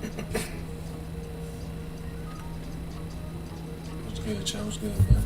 What's good, chat? What's good, man?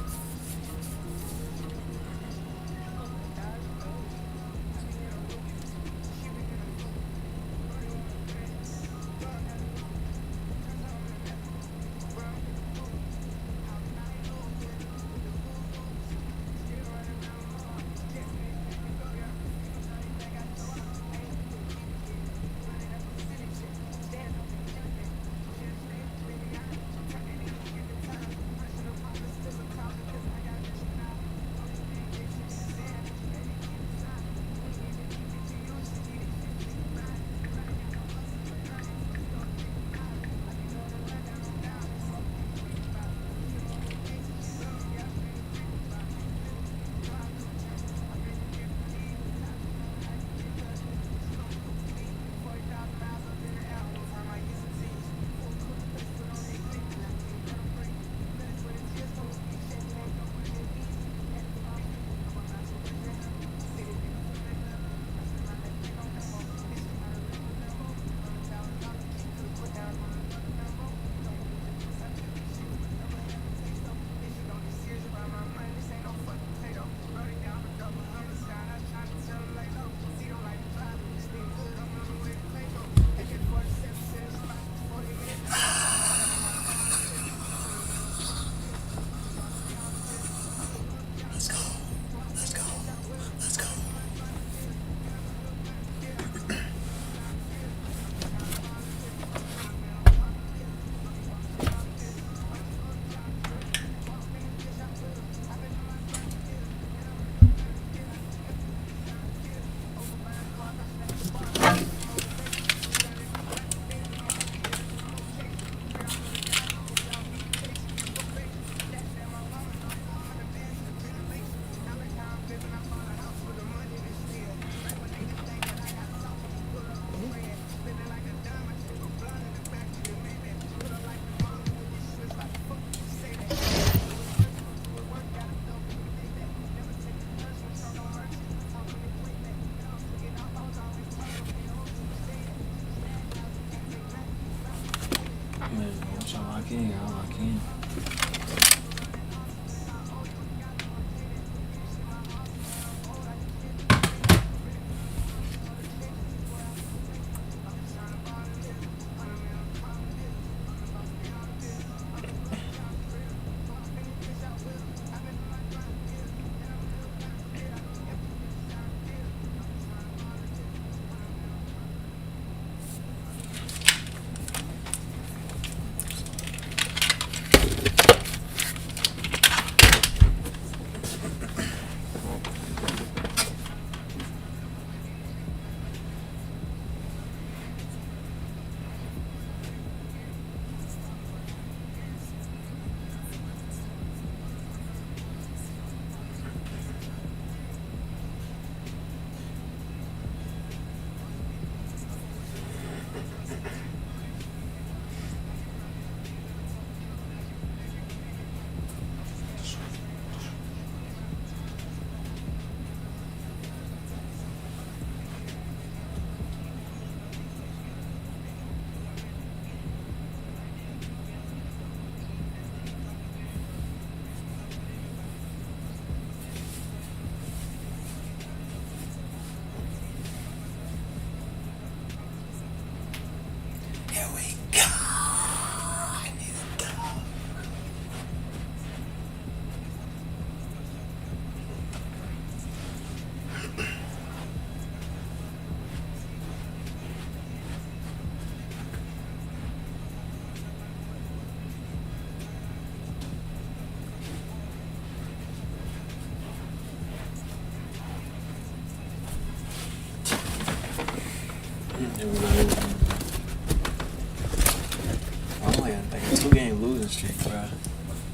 streak, bro.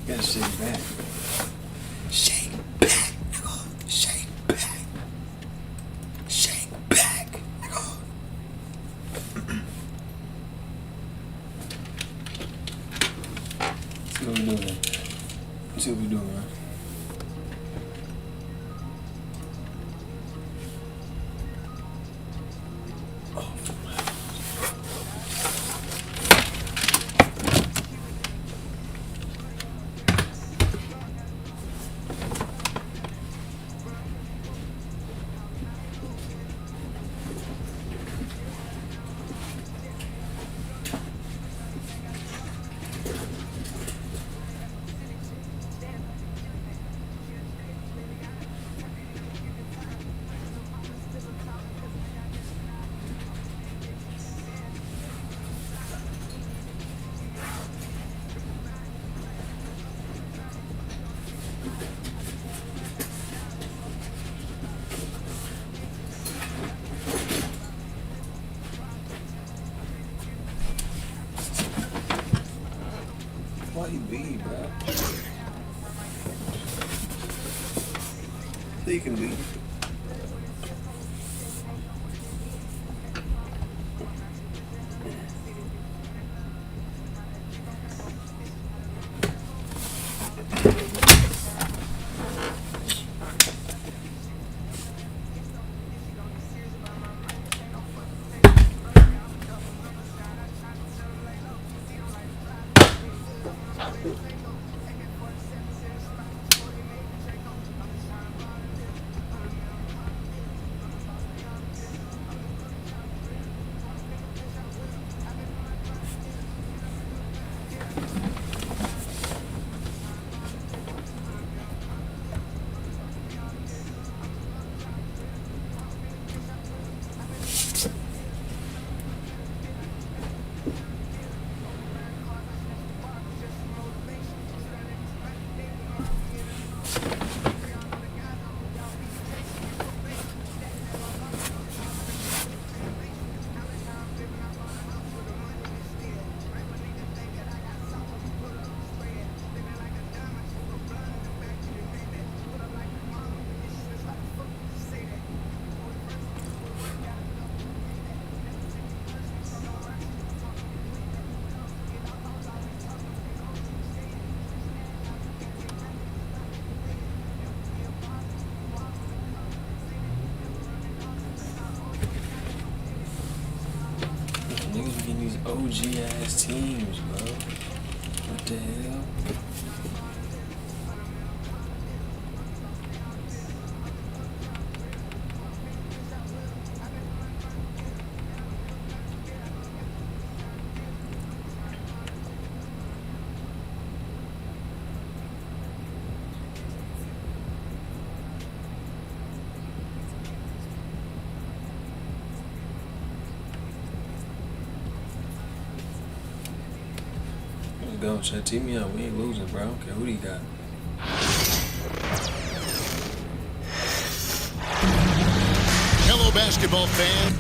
You gotta shake back. Shake back, nigga. Shake back. Shake back, nigga. See what we doing, man. See what we doing, man. Why he leave, bro? He can leave. Niggas be getting these OG ass teams, bro. What the hell? Go, chat, team me up. We ain't losing, bro. I don't care who he got. Hello, basketball fan.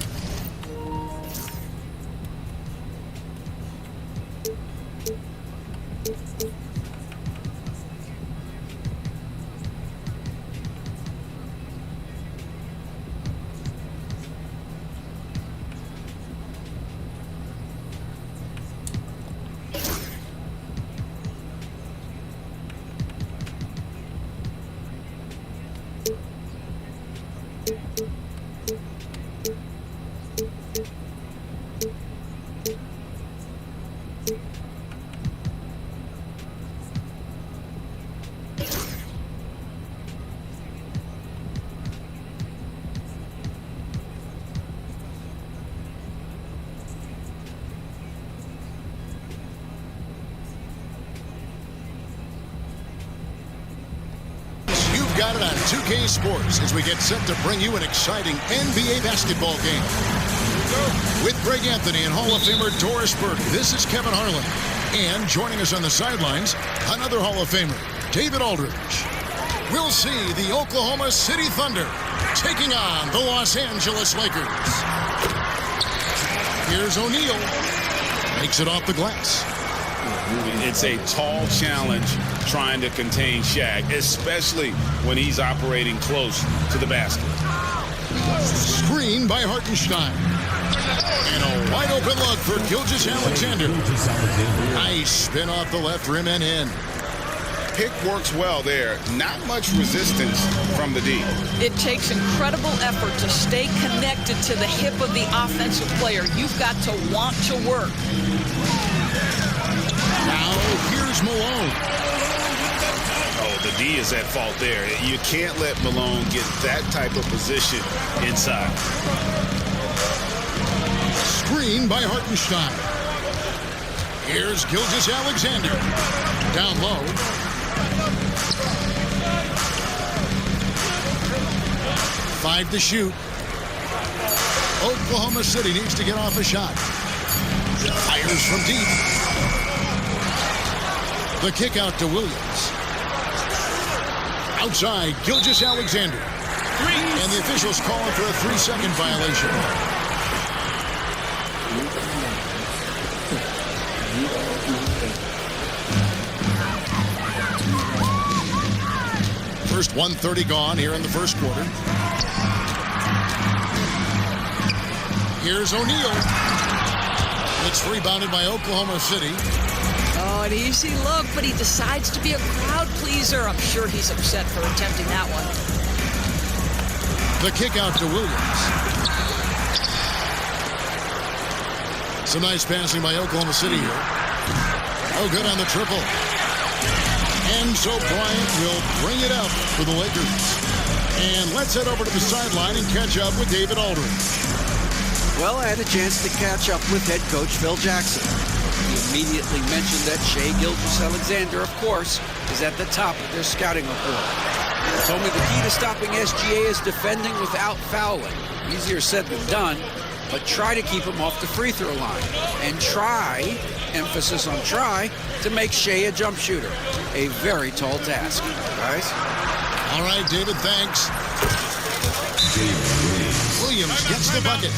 Got it on 2K Sports as we get set to bring you an exciting NBA basketball game. With Greg Anthony and Hall of Famer Doris Burke, this is Kevin Harlan. And joining us on the sidelines, another Hall of Famer, David Aldridge. We'll see the Oklahoma City Thunder taking on the Los Angeles Lakers. Here's O'Neal. Makes it off the glass. It's a tall challenge trying to contain Shaq, especially when he's operating close to the basket. Screen by Hartenstein. And a wide open look for Gilgeous-Alexander. Nice spin off the left rim and in. Pick works well there. Not much resistance from the D. It takes incredible effort to stay connected to the hip of the offensive player. You've got to want to work. Now, here's Malone. Oh, the D is at fault there. You can't let Malone get that type of position inside. Screen by Hartenstein. Here's Gilgeous-Alexander. Down low. Five to shoot. Oklahoma City needs to get off a shot. Fires from deep. The kick out to Williams. Outside, Gilgeous-Alexander. And the officials calling for a 3-second violation. First 1:30 gone here in the first quarter. Here's O'Neal. It's rebounded by Oklahoma City. Oh, an easy look, but he decides to be a crowd pleaser. I'm sure he's upset for attempting that one. The kick out to Williams. Some nice passing by Oklahoma City here. Oh, good on the triple. And so Bryant will bring it up for the Lakers. And let's head over to the sideline and catch up with David Aldridge. Well, I had a chance to catch up with head coach Phil Jackson. He immediately mentioned that Shai Gilgeous-Alexander, of course, is at the top of their scouting report. He told me the key to stopping SGA is defending without fouling. Easier said than done, but try to keep him off the free throw line. And try, emphasis on try, to make Shai a jump shooter. A very tall task, guys. All right, David, thanks. Williams gets the bucket.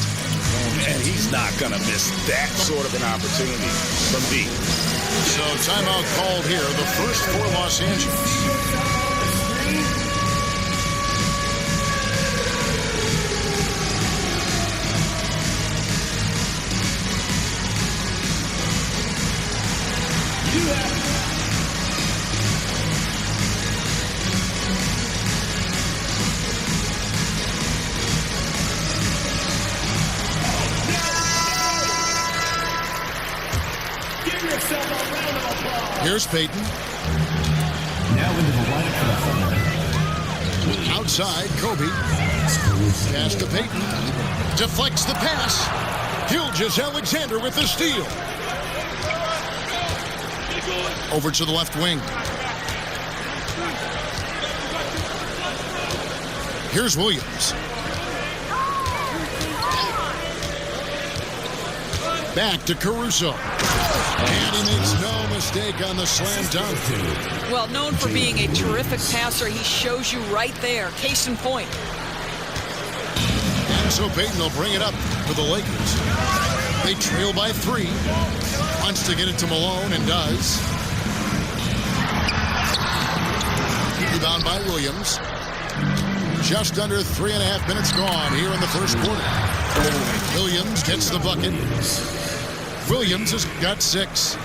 And he's not going to miss that sort of an opportunity from deep. So timeout called here, the first for Los Angeles. Here's Payton. Now into the lineup for the Thunder. Outside, Kobe. Pass to Payton. Deflects the pass. Gilgeous-Alexander with the steal. Over to the left wing. Here's Williams. Back to Caruso. And he makes no mistake on the slam dunk. Well, known for being a terrific passer, he shows you right there. Case in point. And so Payton will bring it up for the Lakers. They trail by 3. Wants to get it to Malone and does. Rebound by Williams. Just under 3.5 minutes gone here in the first quarter. Williams gets the bucket. Williams has got 6.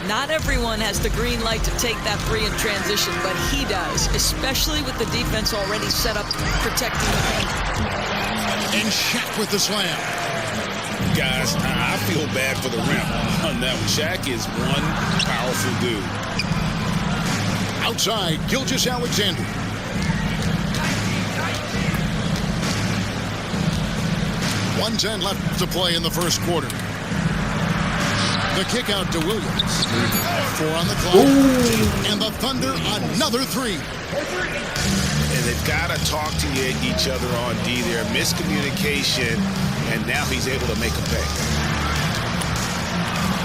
Not everyone has the green light to take that 3 in transition, but he does, especially with the defense already set up protecting the paint. And Shaq with the slam. Guys, I feel bad for the rim on that one. Shaq is one powerful dude. Outside, Gilgeous-Alexander. .110 left to play in the first quarter. The kick out to Williams. 4 on the clock. Ooh. And the Thunder, another 3. And they've got to talk to each other on D there. Miscommunication, and now he's able to make a pay.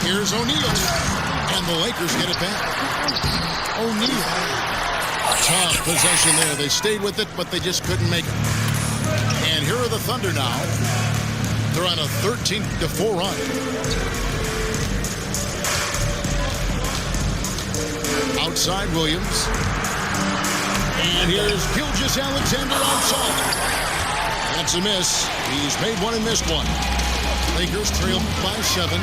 Here's O'Neal. And the Lakers get it back. O'Neal. Tough possession there. They stayed with it, but they just couldn't make it. And here are the Thunder now. They're on a 13-4 run. Outside Williams. And here's Gilgeous-Alexander outside. That's a miss. He's made one and missed one. Lakers trail by 7.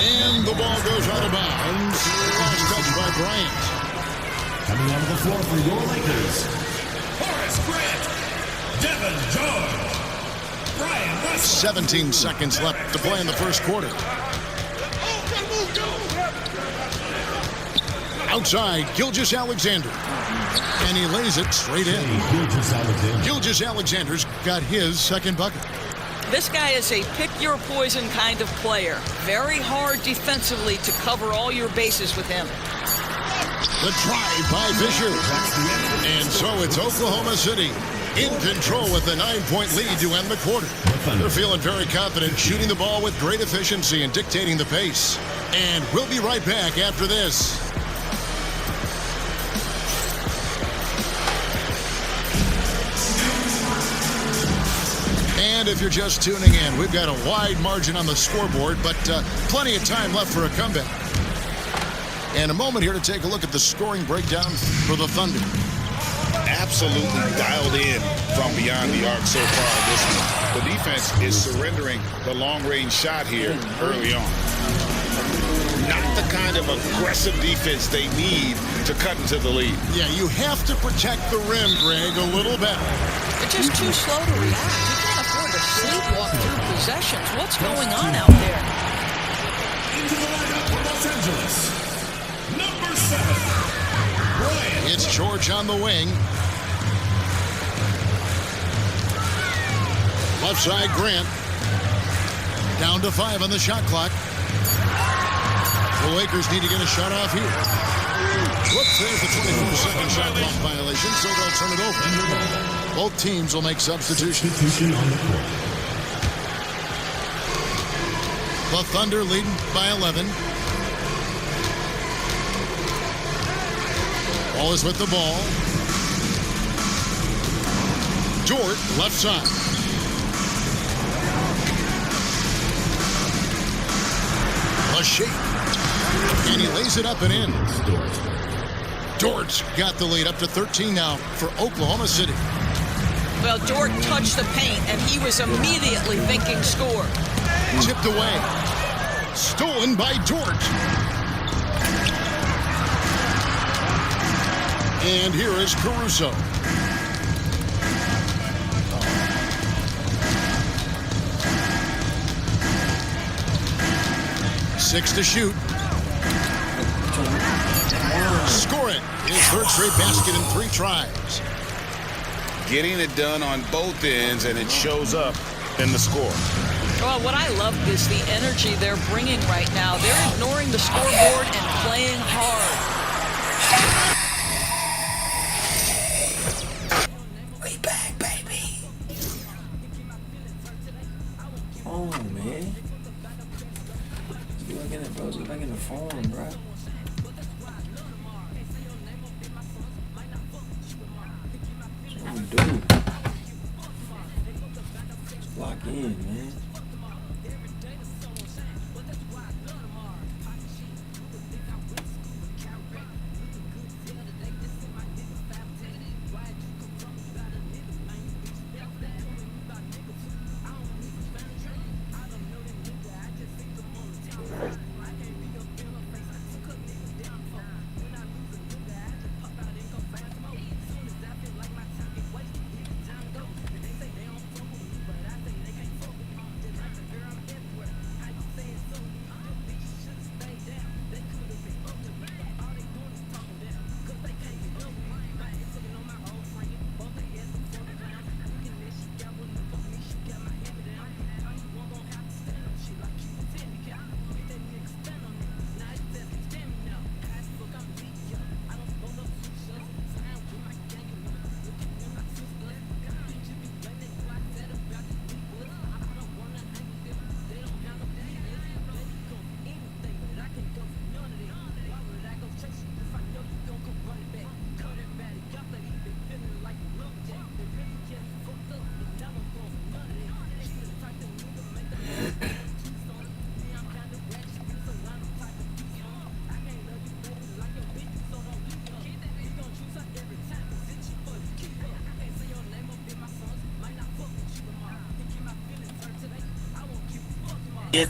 And the ball goes out of bounds. Last touch by Bryant. Coming onto the floor for your Lakers. Horace Grant. Devin George. Brian Russell. 17 seconds left to play in the first quarter. Outside, Gilgeous-Alexander. And he lays it straight in. Gilgeous-Alexander's got his second bucket. This guy is a pick-your-poison kind of player. Very hard defensively to cover all your bases with him. The drive by Fisher. And so it's Oklahoma City in control with a 9-point lead to end the quarter. They're feeling very confident, shooting the ball with great efficiency and dictating the pace. And we'll be right back after this. And if you're just tuning in, we've got a wide margin on the scoreboard, but plenty of time left for a comeback. And a moment here to take a look at the scoring breakdown for the Thunder. Absolutely dialed in from beyond the arc so far this one. The defense is surrendering the long-range shot here early on. Not the kind of aggressive defense they need to cut into the lead. Yeah, you have to protect the rim, Greg, a little better. They're just too slow to react. You can't afford to sleepwalk through possessions. What's going on out there? Into the lineup for Los Angeles, number 7, Brian. It's George on the wing. Left side, Grant. Down to 5 on the shot clock. The Lakers need to get a shot off here. Whoops, there's the 24-second shot clock violation, so they'll turn it over. Both teams will make substitutions. Substitution on the court. The Thunder leading by 11. Ball is with the ball. Dort, left side. A shake. And he lays it up and in. Dort's got the lead up to 13 now for Oklahoma City. Well, Dort touched the paint, and he was immediately thinking score. Tipped away. Stolen by Dort. And here is Caruso. Six to shoot. Score it. His third straight basket in 3 tries. Getting it done on both ends, and it shows up in the score. Well, what I love is the energy they're bringing right now. They're ignoring the scoreboard and playing hard. We back, baby. Oh, man. Get back in it, bro. Get back in the form, bro. That's what we do. Just lock in, man.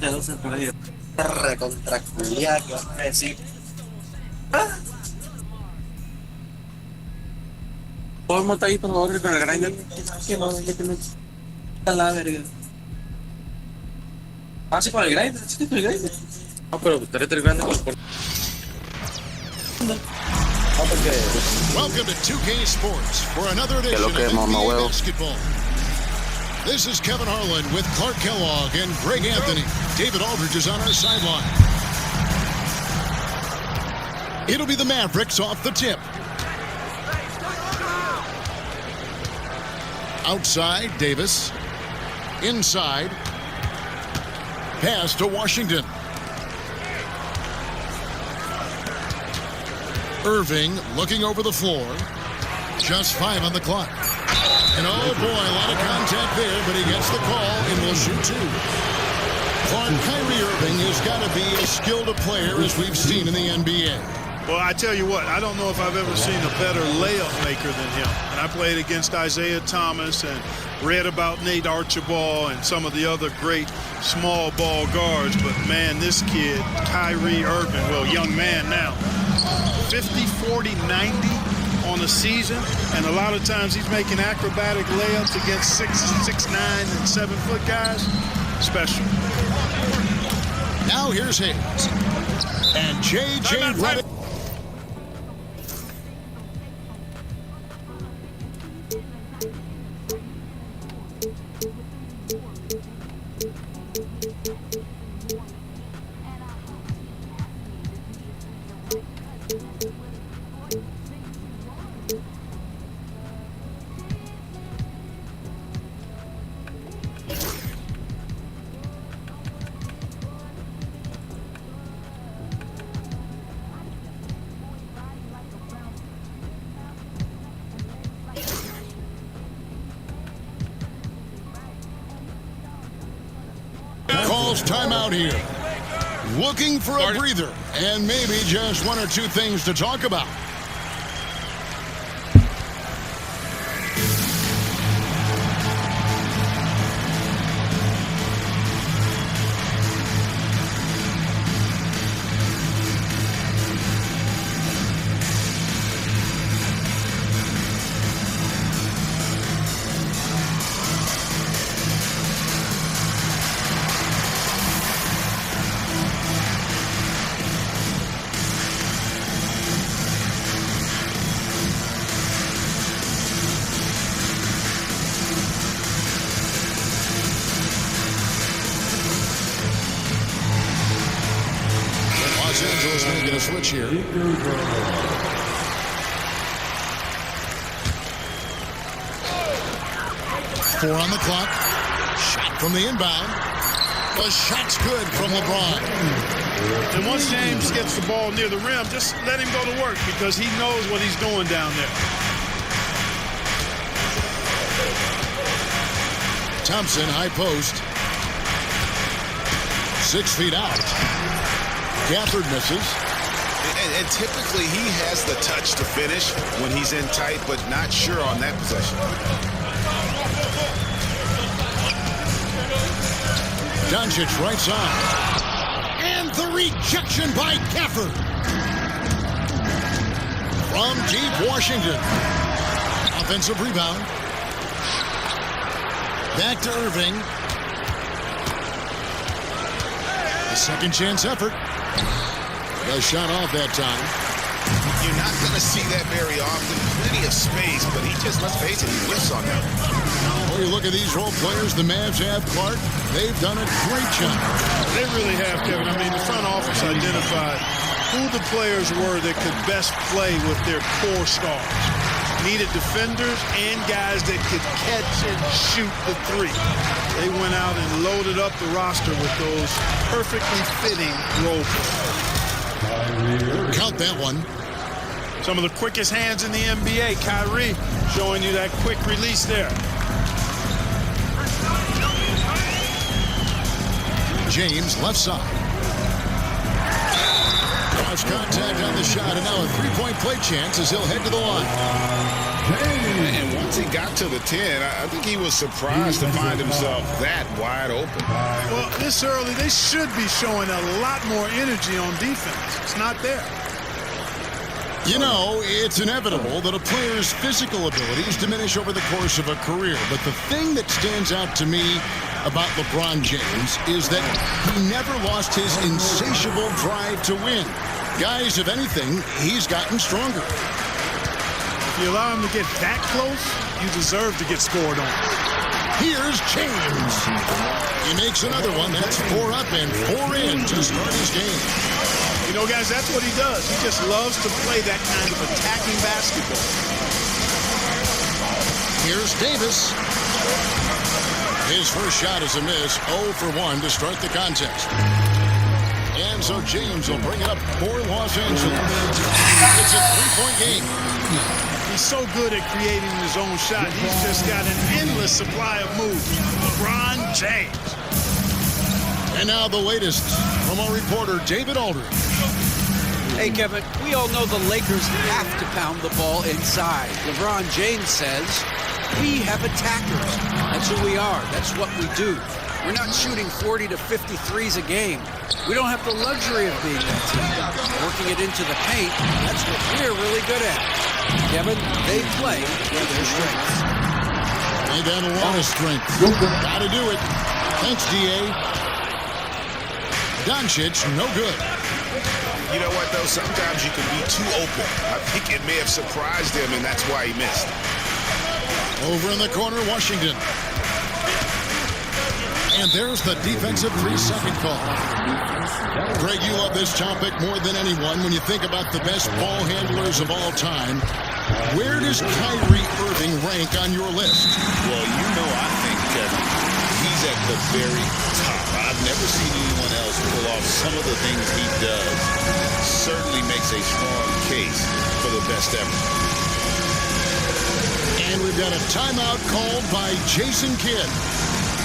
No se puede recontra culiar, que vas a decir. Todo el mundo ahí por favor con el grinder. Que no, que me a la verga. Ah, sí, con el grinder, sí, con el grinder. No, pero te el grinder con el Welcome to 2K Sports for another edition of NBA basketball. This is Kevin Harlan with Clark Kellogg and Greg Anthony. David Aldridge is on our sideline. It'll be the Mavericks off the tip. Outside, Davis. Inside. Pass to Washington. Irving looking over the floor. Just 5 on the clock. And oh boy, a lot of contact there, but he gets the call and will shoot 2. Kyrie Irving has got to be as skilled a player as we've seen in the NBA. Well, I tell you what, I don't know if I've ever seen a better layup maker than him. And I played against Isaiah Thomas and read about Nate Archibald and some of the other great small ball guards. But, man, this kid, Kyrie Irving, well, young man now, 50, 40, 90 on a season. And a lot of times he's making acrobatic layups against 6'9", and 7-foot guys. Special. Now here's Hayes. And J.J. Redick. Calls timeout here. Looking for a breather and maybe just one or two things to talk about. Los Angeles making a switch here. 4 on the clock. Shot from the inbound. The shot's good from LeBron. And once James gets the ball near the rim, just let him go to work because he knows what he's doing down there. Thompson, high post. 6 feet out. Gafford misses. And typically he has the touch to finish when he's in tight, but not sure on that possession. Doncic right side. And the rejection by Gafford. From deep Washington. Offensive rebound. Back to Irving. A second chance effort. The shot off that time. You're not going to see that very often. Plenty of space, but he just, let's face it, he whiffs on that. Well, you look at these role players the Mavs have, Clark. They've done a great job. They really have, Kevin. I mean, the front office identified who the players were that could best play with their core stars. Needed defenders and guys that could catch and shoot the three. They went out and loaded up the roster with those perfectly fitting role players. Count that one. Some of the quickest hands in the NBA. Kyrie showing you that quick release there. James, left side. Cross contact on the shot, and now a three-point play chance as he'll head to the line. And once he got to the 10, I think he was surprised to find himself that wide open. Well, this early, they should be showing a lot more energy on defense. It's not there. You know, it's inevitable that a player's physical abilities diminish over the course of a career. But the thing that stands out to me about LeBron James is that he never lost his insatiable drive to win. Guys, if anything, he's gotten stronger. If you allow him to get that close, you deserve to get scored on. Here's James. He makes another one. That's 4 up and 4 in to start his game. You know, guys, that's what he does. He just loves to play that kind of attacking basketball. Here's Davis. His first shot is a miss. 0 for 1 to start the contest. And so James will bring it up for Los Angeles. It's a 3-point game. He's so good at creating his own shot. He's just got an endless supply of moves. LeBron James. And now the latest from our reporter, David Aldridge. Hey, Kevin, we all know the Lakers have to pound the ball inside. LeBron James says, we have attackers. That's who we are. That's what we do. We're not shooting 40 to 50 threes a game. We don't have the luxury of being that team. Working it into the paint, that's what we're really good at. Kevin, they play where their strengths. They got a lot of strength. Gotta do it. Thanks, D.A. Doncic, no good. You know what, though? Sometimes you can be too open. I think it may have surprised him, and that's why he missed. Over in the corner, Washington. And there's the defensive 3-second call. Greg, you love this topic more than anyone when you think about the best ball handlers of all time. Where does Kyrie Irving rank on your list? Well, you know, I think, Kevin, he's at the very top. I've never seen anyone else pull off some of the things he does. Certainly makes a strong case for the best ever. And we've got a timeout called by Jason Kidd.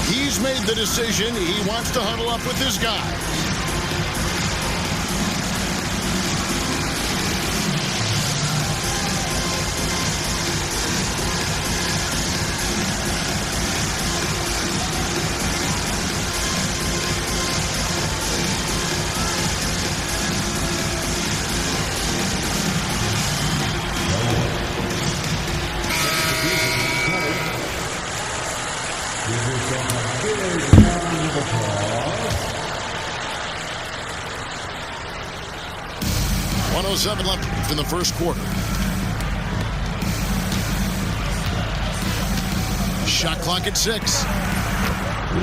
He's made the decision. He wants to huddle up with his guys. Left in the first quarter. Shot clock at 6.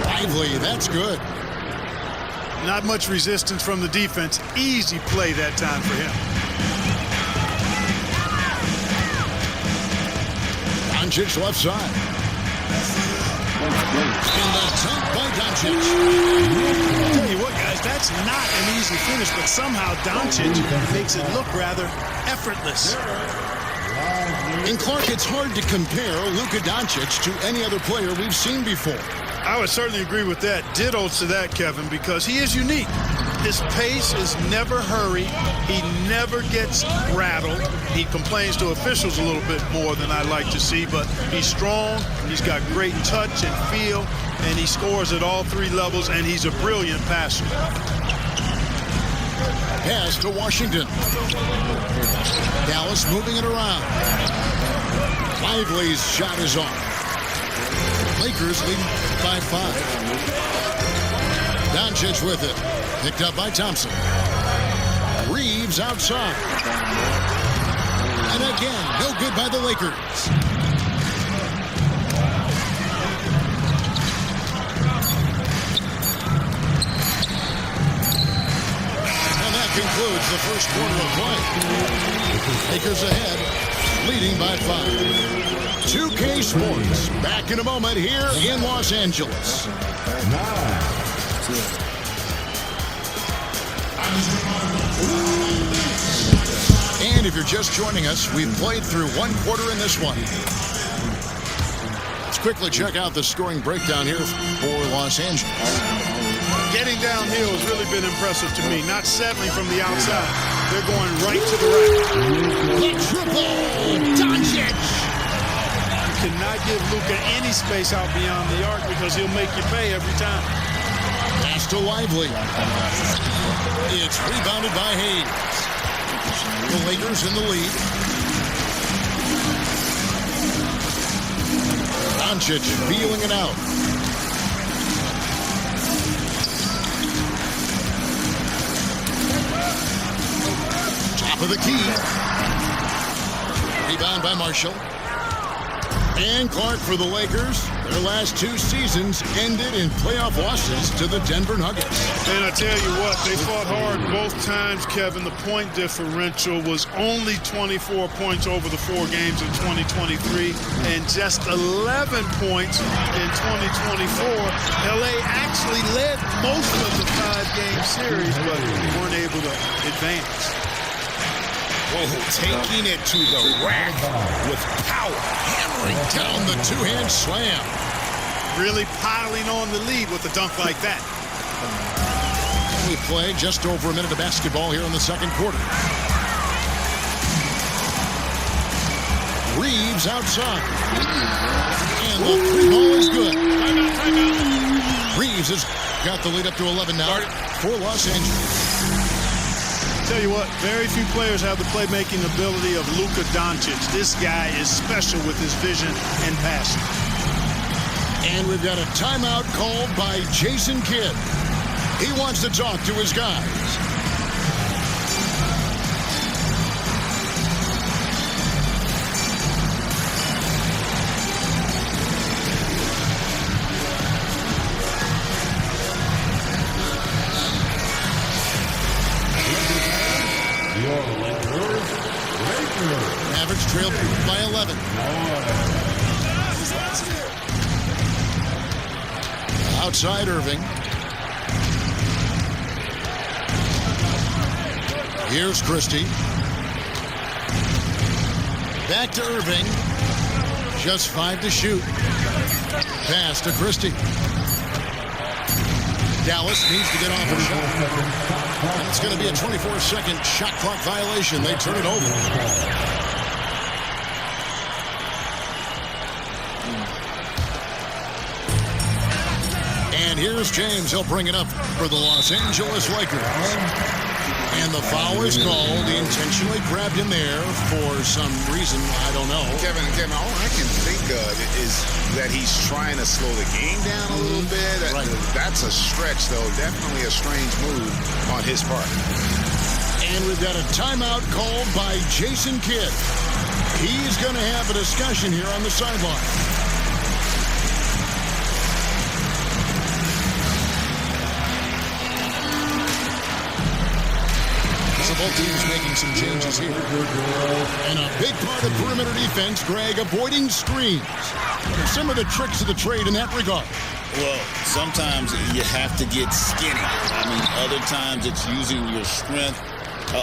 Lively, that's good. Not much resistance from the defense. Easy play that time for him. Doncic left side. And the dunk by Doncic. I'll tell you what, guys, that's not an easy finish, but somehow Doncic makes it look rather effortless. And Clark, it's hard to compare Luka Doncic to any other player we've seen before. I would certainly agree with that. Ditto to that, Kevin, because he is unique. His pace is never hurried. He never gets rattled. He complains to officials a little bit more than I like to see, but he's strong. He's got great touch and feel, and he scores at all 3 levels, and he's a brilliant passer. Pass to Washington. Dallas moving it around. Lively's shot is off. Lakers lead by 5. Doncic with it. Picked up by Thompson. Reeves outside. And again, no good by the Lakers. And that concludes the first quarter of play. Lakers ahead, leading by 5. 2K Sports, back in a moment here in Los Angeles. And if you're just joining us, we've played through 1 quarter in this one. Let's quickly check out the scoring breakdown here for Los Angeles. Getting downhill has really been impressive to me, not settling from the outside. They're going right to the right. The triple, Doncic. You cannot give Luka any space out beyond the arc because he'll make you pay every time. Pass to Lively. It's rebounded by Hayes. The Lakers in the lead. Doncic feeling it out. Top of the key. Rebound by Marshall. And Clark for the Lakers. Their last 2 seasons ended in playoff losses to the Denver Nuggets. And I tell you what, they fought hard both times, Kevin. The point differential was only 24 points over the 4 games in 2023 and just 11 points in 2024. LA actually led most of the 5-game series, but weren't able to advance. Whoa, taking it to the rack with power. Hammering down the 2-hand slam. Really piling on the lead with a dunk like that. We play just over a minute of basketball here in the second quarter. Reeves outside. And the three ball is good. Reeves has got the lead up to 11 now for Los Angeles. Tell you what, very few players have the playmaking ability of Luka Doncic. This guy is special with his vision and passion. And we've got a timeout called by Jason Kidd. He wants to talk to his guys. Mavericks trailed by 11. Outside Irving. Here's Christie. Back to Irving. Just 5 to shoot. Pass to Christie. Dallas needs to get off a shot. And it's going to be a 24-second shot clock violation. They turn it over. And here's James. He'll bring it up for the Los Angeles Lakers. And the foul is called. He intentionally grabbed him there for some reason. I don't know. Kevin, all I can think of is that he's trying to slow the game down a little bit. Right. That's a stretch, though. Definitely a strange move on his part. And we've got a timeout called by Jason Kidd. He's going to have a discussion here on the sideline. Both teams making some changes here. And a big part of perimeter defense, Greg, avoiding screens. Some of the tricks of the trade in that regard. Well, sometimes you have to get skinny. I mean, other times it's using your strength.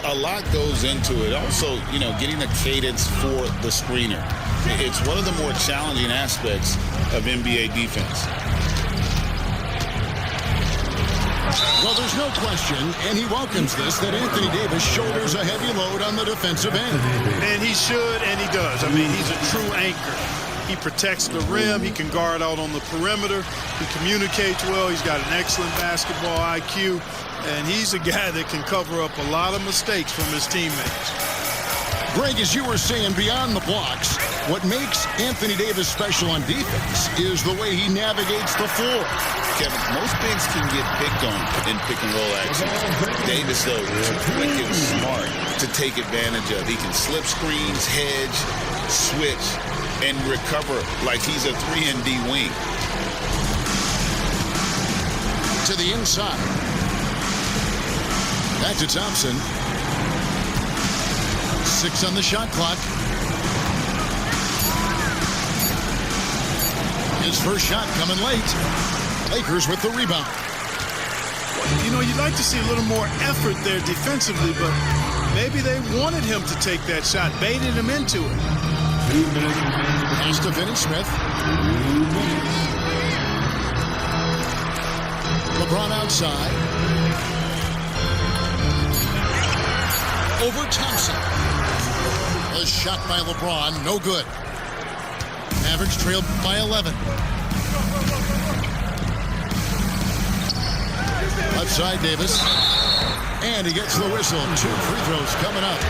A lot goes into it. Also, getting a cadence for the screener. It's one of the more challenging aspects of NBA defense. Well, there's no question, and he welcomes this, that Anthony Davis shoulders a heavy load on the defensive end. And he should, and he does. I mean, he's a true anchor. He protects the rim. He can guard out on the perimeter. He communicates well. He's got an excellent basketball IQ. And he's a guy that can cover up a lot of mistakes from his teammates. Greg, as you were saying, beyond the blocks, what makes Anthony Davis special on defense is the way he navigates the floor. Kevin, most bigs can get picked on in pick and roll action. Davis, though, quick and smart to take advantage of. He can slip screens, hedge, switch, and recover like he's a 3-and-D wing. To the inside. Back to Thompson. 6 on the shot clock. His first shot coming late. Lakers with the rebound. You'd like to see a little more effort there defensively, but maybe they wanted him to take that shot, baited him into it. Pass to Finney-Smith. LeBron outside. Over Thompson. A shot by LeBron, no good. Mavericks trailed by 11. Outside Davis. And he gets the whistle. 2 free throws coming up.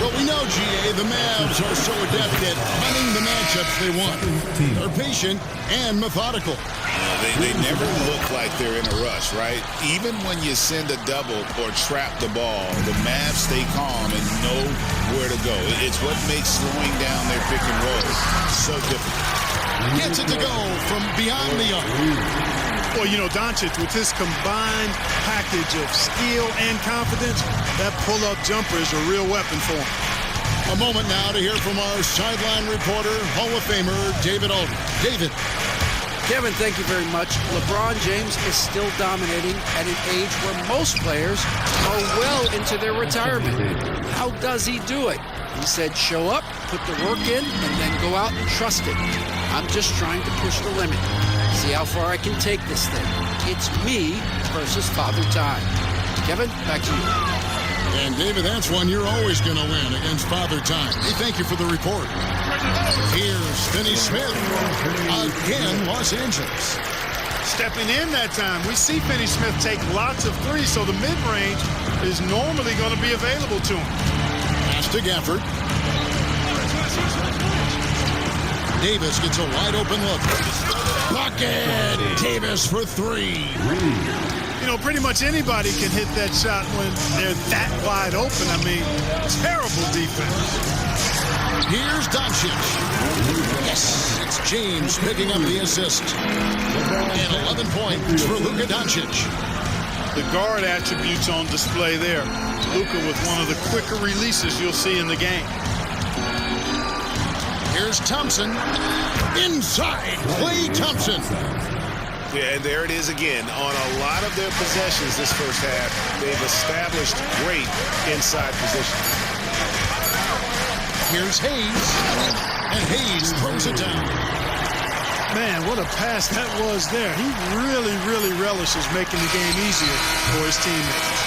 Well, we know, GA, the Mavs are so adept at hunting the matchups they want. They're patient and methodical. They never look like they're in a rush, right? Even when you send a double or trap the ball, the Mavs stay calm and know where to go. It's what makes slowing down their pick and roll so difficult. Gets it to go from beyond the arc. Well, Doncic, with his combined package of skill and confidence, that pull-up jumper is a real weapon for him. A moment now to hear from our sideline reporter, Hall of Famer David Aldridge. David. Kevin, thank you very much. LeBron James is still dominating at an age where most players are well into their retirement. How does he do it? He said, show up, put the work in, and then go out and trust it. I'm just trying to push the limit. See how far I can take this thing. It's me versus Father Time. Kevin, back to you. And, David, that's one you're always going to win against Father Time. Hey, thank you for the report. Here's Finney Smith. Again, Los Angeles. Stepping in that time, we see Finney Smith take lots of threes, so the mid-range is normally going to be available to him. Pass to Gafford. Davis gets a wide-open look. Bucket! Davis for three. You know, pretty much anybody can hit that shot when they're that wide open. I mean, terrible defense. Here's Doncic. Yes, it's James picking up the assist. And 11 points for Luka Doncic. The guard attributes on display there. Luka with one of the quicker releases you'll see in the game. Here's Thompson. Inside, Klay Thompson. Yeah, and there it is again. On a lot of their possessions this first half, they've established great inside position. Here's Hayes. And Hayes throws it down. Man, what a pass that was there. He really, really relishes making the game easier for his teammates.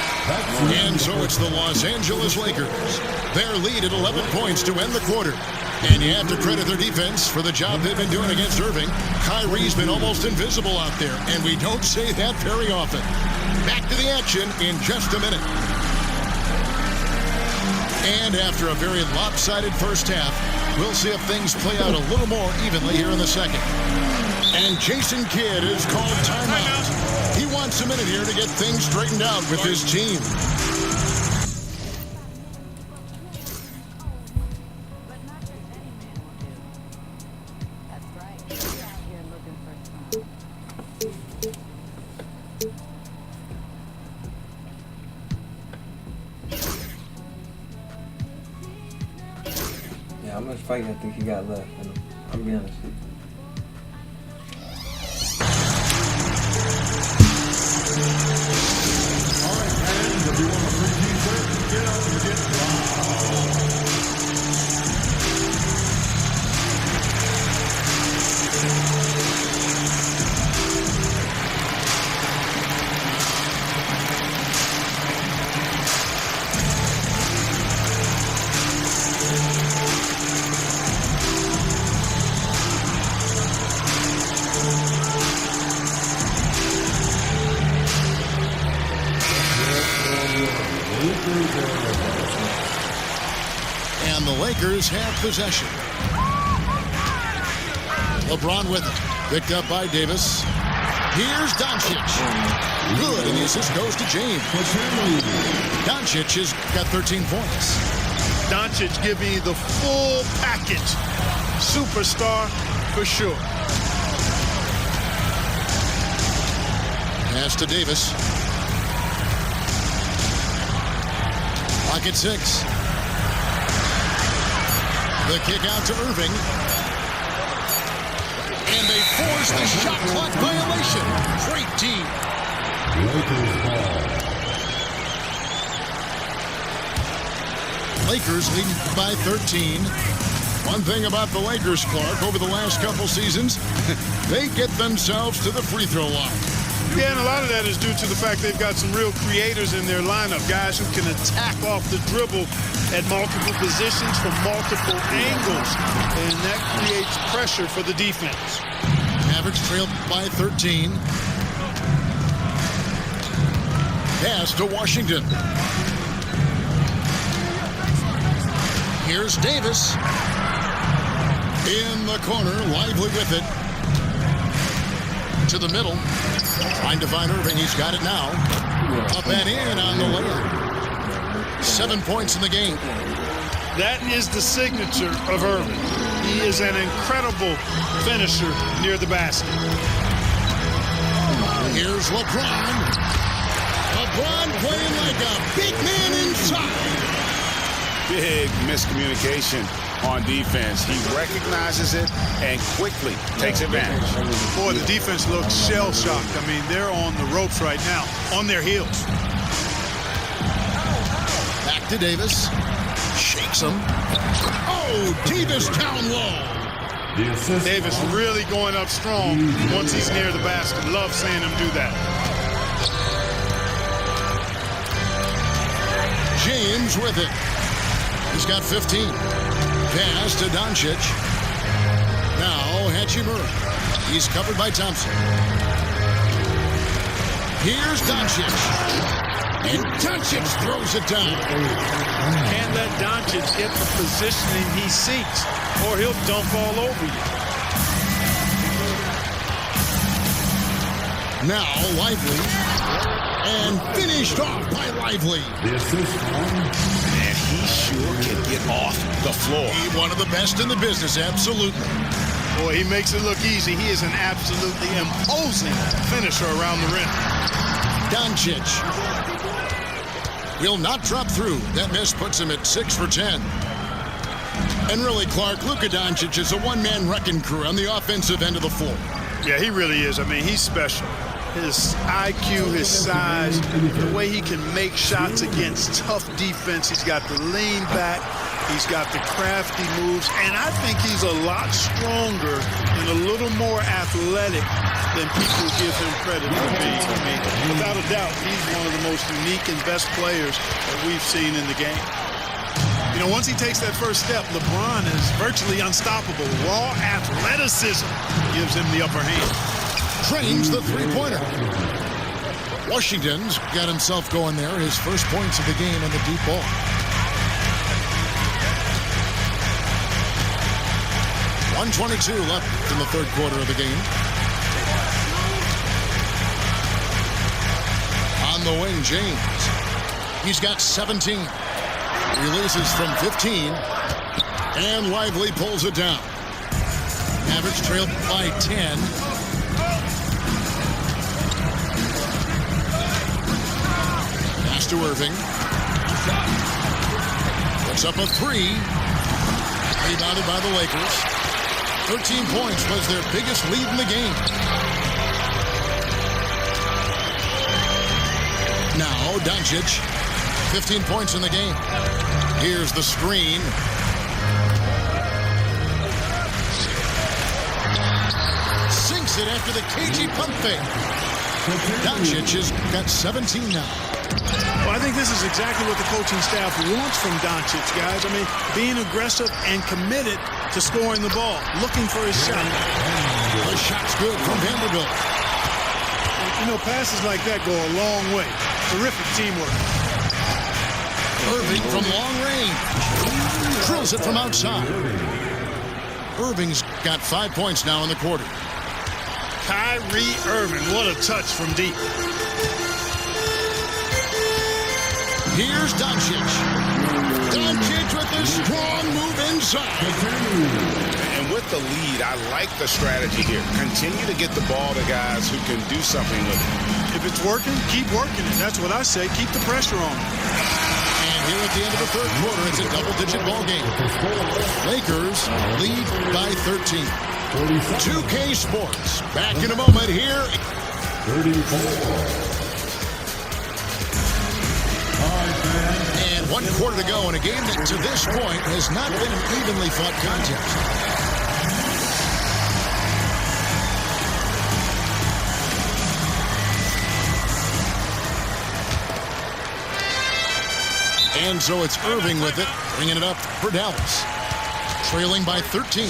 And so it's the Los Angeles Lakers. Their lead at 11 points to end the quarter. And you have to credit their defense for the job they've been doing against Irving. Kyrie's been almost invisible out there, and we don't say that very often. Back to the action in just a minute. And after a very lopsided first half, we'll see if things play out a little more evenly here in the second. And Jason Kidd is called timeout. He wants a minute here to get things straightened out with his team. Yeah, how much fight I think he got left? I'll be honest with you. All right, fans, if you want a free t-shirt, get out and get loud. And the Lakers have possession. LeBron with it. Picked up by Davis. Here's Doncic. Good, and the assist goes to James. Doncic has got 13 points. Doncic giving you the full package. Superstar for sure. Pass to Davis. Lock at 6. The kick out to Irving. And they force the shot clock violation. Great team. Lakers leading by 13. One thing about the Lakers, Clark, over the last couple seasons, they get themselves to the free throw line. Yeah, and a lot of that is due to the fact they've got some real creators in their lineup, guys who can attack off the dribble at multiple positions from multiple angles, and that creates pressure for the defense. Mavericks trailed by 13. Pass to Washington. Here's Davis. In the corner, Lively with it. To the middle. Trying to find Irving. He's got it now. Up and in on the layup. 7 points in the game. That is the signature of Irving. He is an incredible finisher near the basket. Here's LeBron. LeBron playing like a big man inside. Big miscommunication on defense. He recognizes it and quickly takes advantage. Boy, the defense looks shell-shocked. I mean, they're on the ropes right now, on their heels. Back to Davis. Shakes him. Oh, Davis down low. Davis really going up strong once he's near the basket. Love seeing him do that. James with it. He's got 15. Pass to Doncic. Now Hachimura. He's covered by Thompson. Here's Doncic. And Doncic throws it down. Can't let Doncic get the positioning he seeks, or he'll dunk all over you. Now Lively. And finished off by Lively. And he sure can get off the floor. He's one of the best in the business, absolutely. Boy, he makes it look easy. He is an absolutely imposing finisher around the rim. Doncic will not drop through. That miss puts him at 6 for 10. And really, Clark, Luka Doncic is a one-man wrecking crew on the offensive end of the floor. Yeah, he really is. I mean, he's special. His IQ, his size, the way he can make shots against tough defense. He's got the lean back. He's got the crafty moves. And I think he's a lot stronger and a little more athletic than people give him credit for being. I mean, without a doubt, he's one of the most unique and best players that we've seen in the game. You know, once he takes that first step, LeBron is virtually unstoppable. Raw athleticism gives him the upper hand. Trains the three-pointer. Washington's got himself going there. His first points of the game on the deep ball. .122 left in the third quarter of the game. On the wing, James. He's got 17. Releases from 15. And Lively pulls it down. Average trailed by 10. Pass to Irving. Puts up a 3. Rebounded by the Lakers. 13 points was their biggest lead in the game. Now Doncic, 15 points in the game. Here's the screen. Sinks it after the cagey pump fake. Doncic has got 17 now. Well, I think this is exactly what the coaching staff wants from Doncic, guys. I mean, being aggressive and committed to scoring the ball, looking for his shot. The shot's good from Vanderbilt. You know, passes like that go a long way. Terrific teamwork. Irving from long range. Drills it from outside. Irving's got 5 points now in the quarter. Kyrie Irving, what a touch from deep. Here's Doncic. Doncic with a strong move inside. And with the lead, I like the strategy here. Continue to get the ball to guys who can do something with it. If it's working, keep working it. That's what I say. Keep the pressure on. And here at the end of the third quarter, it's a double-digit ball game. Lakers lead by 13. 2K Sports. Back in a moment here. 34. And 1 quarter to go in a game that to this point has not been an evenly fought contest. And so it's Irving with it, bringing it up for Dallas. Trailing by 13.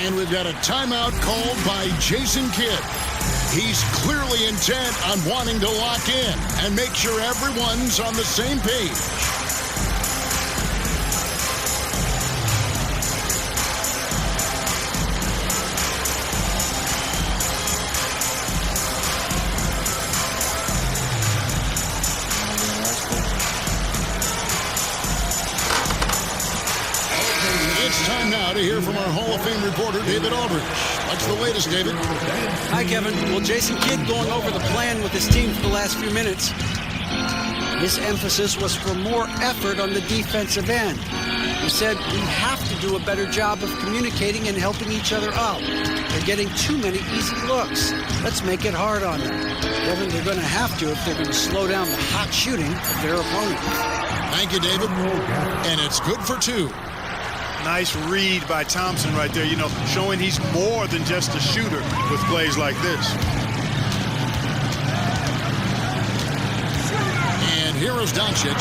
And we've got a timeout called by Jason Kidd. He's clearly intent on wanting to lock in and make sure everyone's on the same page. It's time now to hear from our Hall of Fame reporter, David Aldridge. What's the latest, David? Hi, Kevin. Well, Jason Kidd going over the plan with his team for the last few minutes. His emphasis was for more effort on the defensive end. He said we have to do a better job of communicating and helping each other out. They're getting too many easy looks. Let's make it hard on them. Kevin, they're going to have to if they're going to slow down the hot shooting of their opponent. Thank you, David. And it's good for 2. Nice read by Thompson right there, you know, showing he's more than just a shooter with plays like this. And here is Doncic.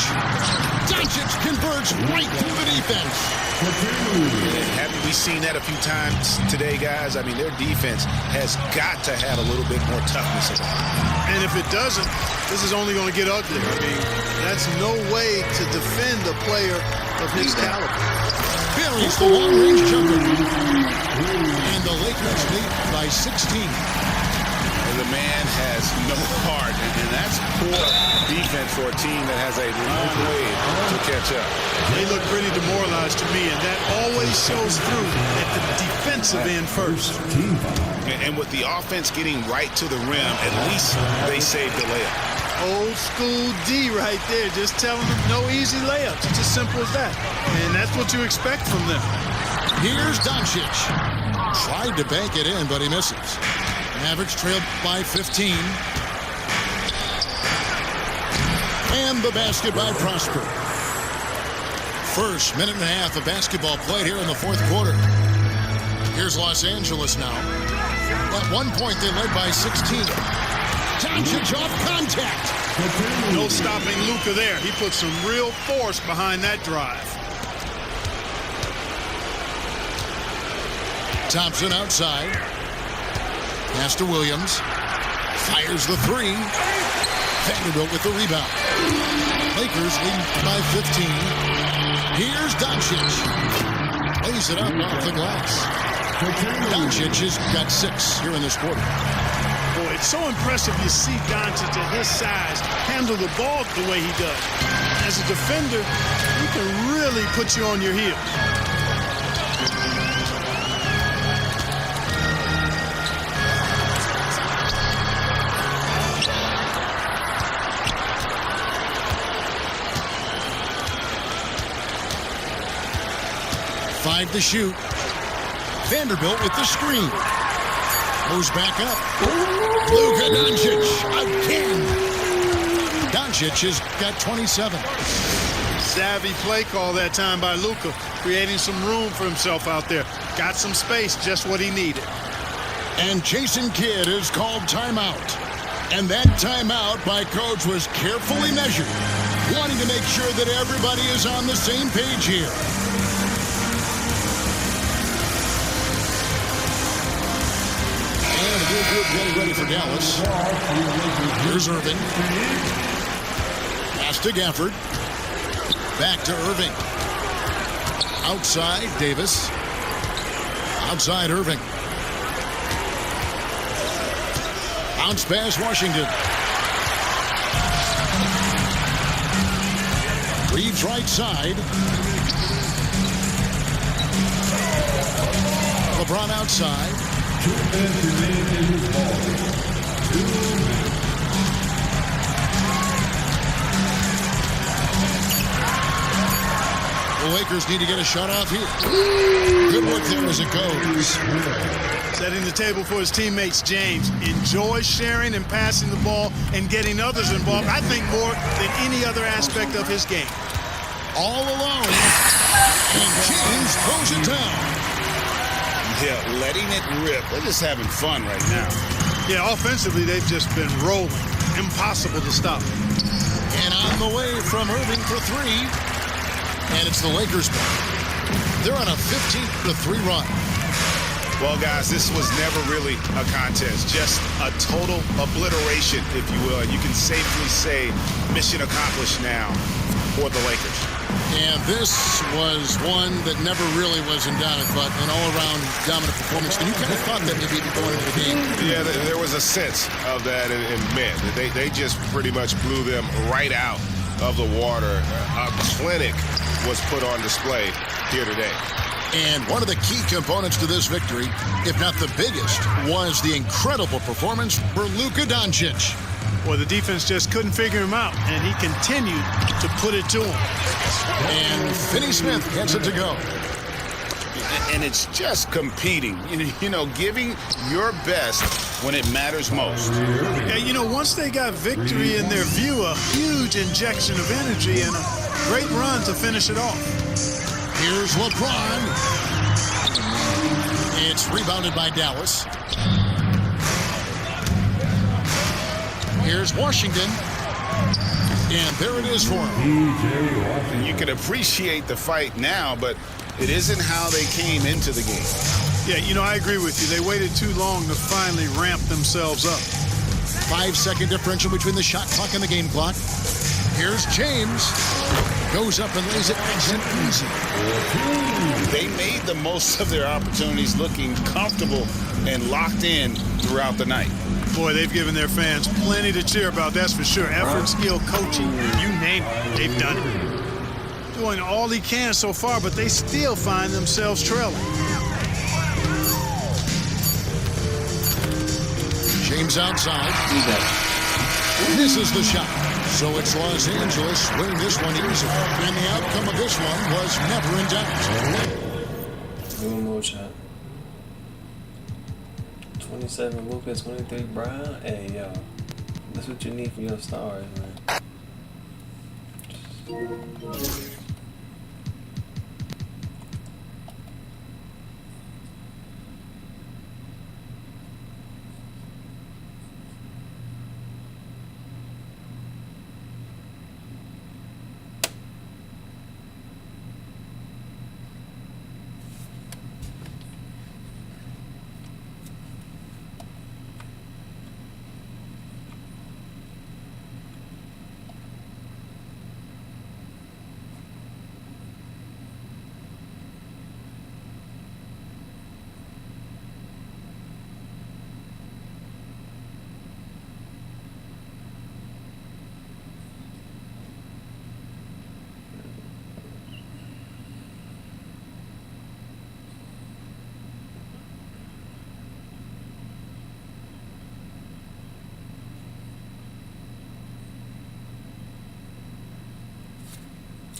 Doncic converts right through the defense. Haven't we seen that a few times today, guys? I mean, their defense has got to have a little bit more toughness about it. And if it doesn't, this is only going to get ugly. I mean, that's no way to defend a player of his caliber. Buries the long-range jumper. And the Lakers lead by 16. The man has no heart, and that's poor defense for a team that has a long way to catch up. They look pretty demoralized to me, and that always shows through at the defensive end first. And with the offense getting right to the rim, at least they saved the layup. Old school D right there, just telling them no easy layups. It's as simple as that. And that's what you expect from them. Here's Doncic. Tried to bank it in, but he misses. Mavericks trailed by 15. And the basket by Prosper. First minute and a half of basketball played here in the fourth quarter. Here's Los Angeles now. At one point, they led by 16. Doncic off contact. No stopping Luka there. He put some real force behind that drive. Thompson outside. Pass to Williams. Fires the three. Vanderbilt with the rebound. Lakers lead by 15. Here's Doncic. Lays it up off the glass. Doncic has got 6 here in this quarter. Boy, it's so impressive you see Doncic at his size handle the ball the way he does. As a defender, he can really put you on your heels. To shoot. Vanderbilt with the screen. Moves back up. Luka Doncic again. Doncic has got 27. Savvy play call that time by Luka, creating some room for himself out there. Got some space, just what he needed. And Jason Kidd is called timeout. And that timeout by coach was carefully measured, wanting to make sure that everybody is on the same page here. Getting ready for Dallas. Here's Irving. Pass to Gafford. Back to Irving. Outside, Davis. Outside, Irving. Bounce pass, Washington. Reeves right side. LeBron outside. The Lakers need to get a shot off here. Good work there as it goes. Setting the table for his teammates, James. Enjoys sharing and passing the ball and getting others involved, I think, more than any other aspect of his game. All alone. And James throws it down. Yeah, letting it rip. They're just having fun right now. Yeah, offensively, they've just been rolling. Impossible to stop. And on the way from Irving for 3. And it's the Lakers' ball. They're on a 15-3 run. Well, guys, this was never really a contest. Just a total obliteration, if you will. And you can safely say mission accomplished now for the Lakers. And this was one that never really was in doubt, but an all-around dominant performance. And you kind of thought that maybe going into the game. Yeah, there was a sense of that in men. They just pretty much blew them right out of the water. A clinic was put on display here today. And one of the key components to this victory, if not the biggest, was the incredible performance for Luka Doncic. Well, the defense just couldn't figure him out, and he continued to put it to him. And Finney Smith gets it to go. And it's just competing, you know, giving your best when it matters most. Yeah, you know, once they got victory in their view, a huge injection of energy and a great run to finish it off. Here's LeBron. It's rebounded by Dallas. Here's Washington. And there it is for him. You can appreciate the fight now, but it isn't how they came into the game. Yeah, you know, I agree with you. They waited too long to finally ramp themselves up. 5-second differential between the shot clock and the game clock. Here's James. Goes up and lays it nice and easy. They made the most of their opportunities, looking comfortable and locked in throughout the night. Boy, they've given their fans plenty to cheer about, that's for sure. Effort, skill, coaching, you name it, they've done it. Doing all he can so far, but they still find themselves trailing. James outside. This is the shot. So it's Los Angeles winning this one easily. And the outcome of this one was never in doubt. One more shot. 27 Luka, 23 Brown. Hey, yo. That's what you need for your stars, man.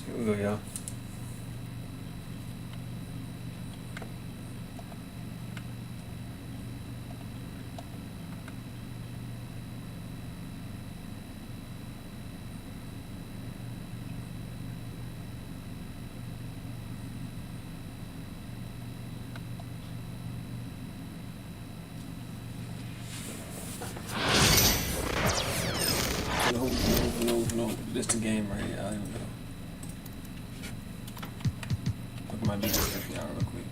Here we go, y'all. No. This the game right here. I don't even know. Look at my defense if y'all real quick.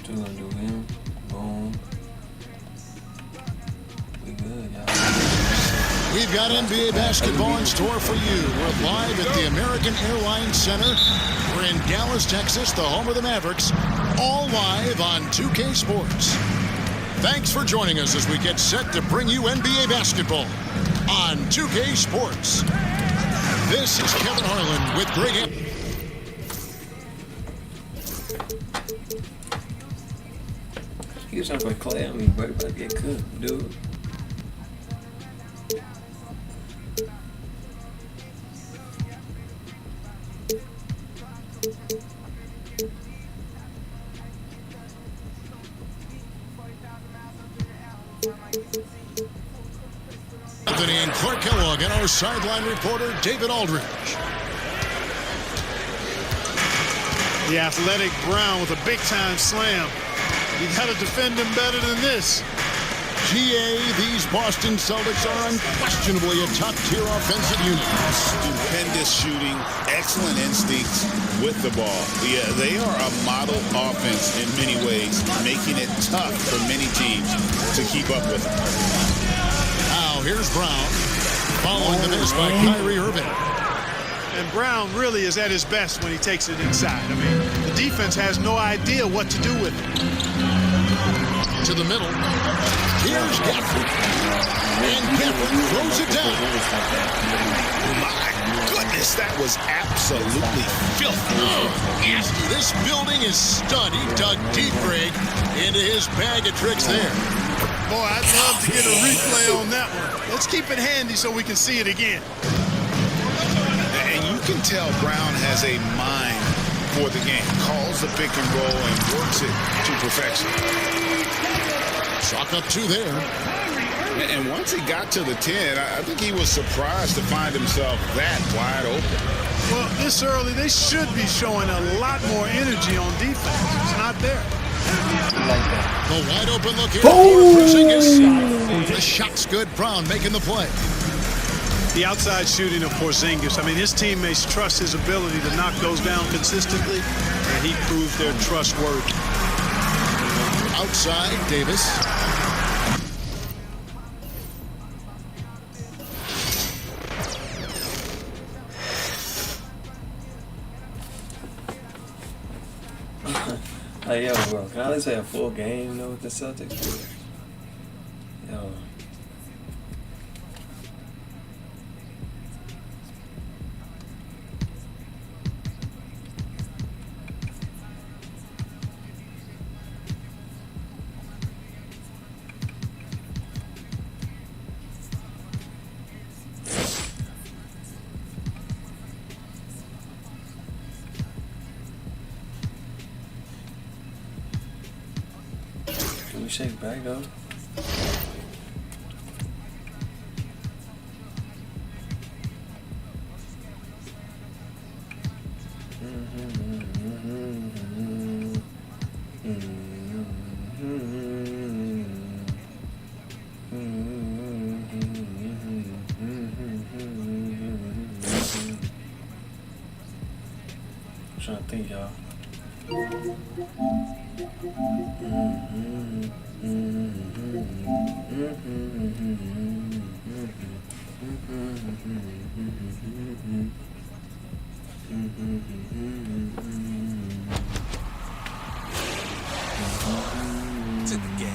Two gonna do him. Boom. We good, y'all. We've got NBA basketball in store for you. We're live at the American Airlines Center. We're in Dallas, Texas, the home of the Mavericks. All live on 2K Sports. Thanks for joining us as we get set to bring you NBA basketball on 2K Sports. This is Kevin Harlan with Greg Anthony. He was trying to put clay on me, bro. But get cooked, dude. Anthony and Clark Kellogg and our sideline reporter, David Aldridge. The athletic Brown with a big-time slam. You got to defend him better than this. GA, these Boston Celtics are unquestionably a top-tier offensive unit. Stupendous shooting, excellent instincts with the ball. Yeah, they are a model offense in many ways, making it tough for many teams to keep up with them. Now, here's Brown, following the miss by Kyrie Irving. And Brown really is at his best when he takes it inside. I mean, the defense has no idea what to do with it. To the middle. Here's Gafford. And Gafford throws it down. My goodness, that was absolutely filthy. This building is stunned. He dug deep, Greg, into his bag of tricks there. Boy, I'd love to get a replay on that one. Let's keep it handy so we can see it again. And you can tell Brown has a mind for the game. Calls the pick and roll and works it to perfection. Chalk up two there. And once he got to the 10, I think he was surprised to find himself that wide open. Well, this early, they should be showing a lot more energy on defense. It's not there. The wide open look here for Porzingis. The shot's good. Brown making the play. The outside shooting of Porzingis. I mean, his teammates trust his ability to knock those down consistently, and he proved they're trustworthy. Outside, Davis. Like, yo, bro, can I at least say a full game, with the Celtics? Yo. Can we shake back though? I'm trying to think, y'all. To the game.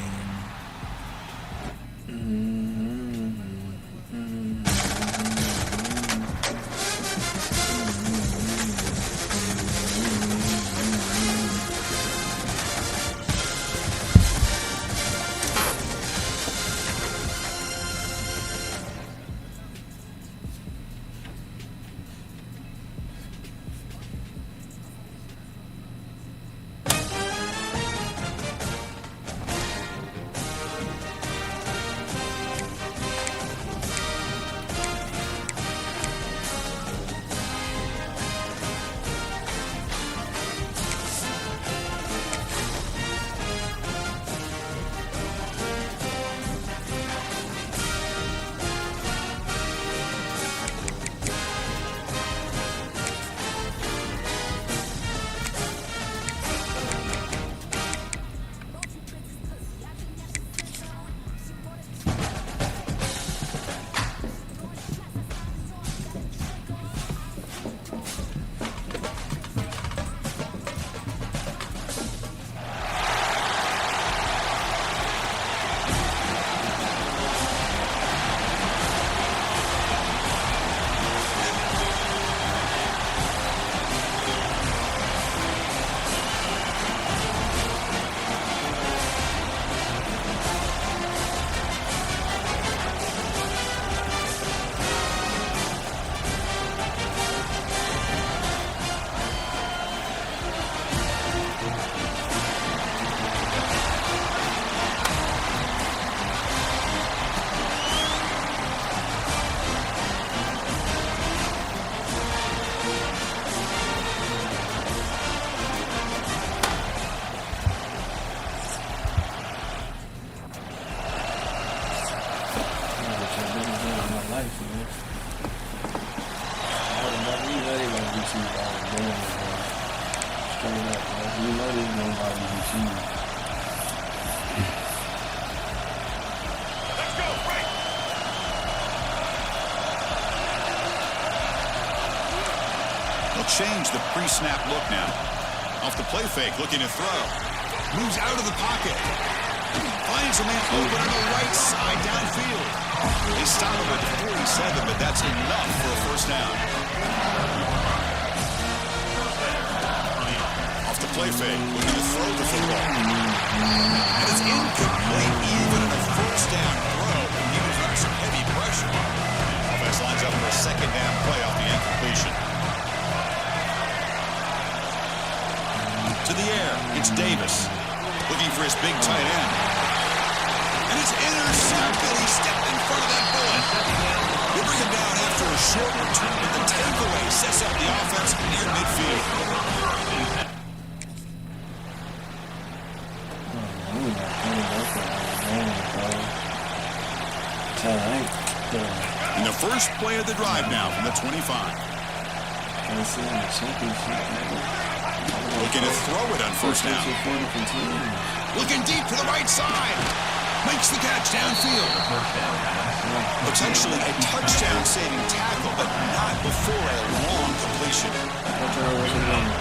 Change the pre-snap look now. Off the play fake, looking to throw. Moves out of the pocket. Finds a man open on the right side downfield. They stop him at 47, but that's enough for a first down. Off the play fake, looking to throw the football. And it's incomplete, even in a first down throw. He was under some heavy pressure. Offense lines up for a second down play off the incompletion. To the air, it's Davis, looking for his big tight end. And it's intercepted. He stepped in front of that bullet. They bring him down after a short return, but the takeaway sets up the offense near midfield. In the first play of the drive now from the 25. Looking to throw it on first down. Looking deep to the right side. Makes the catch downfield. Potentially a touchdown-saving tackle, but not before a long completion.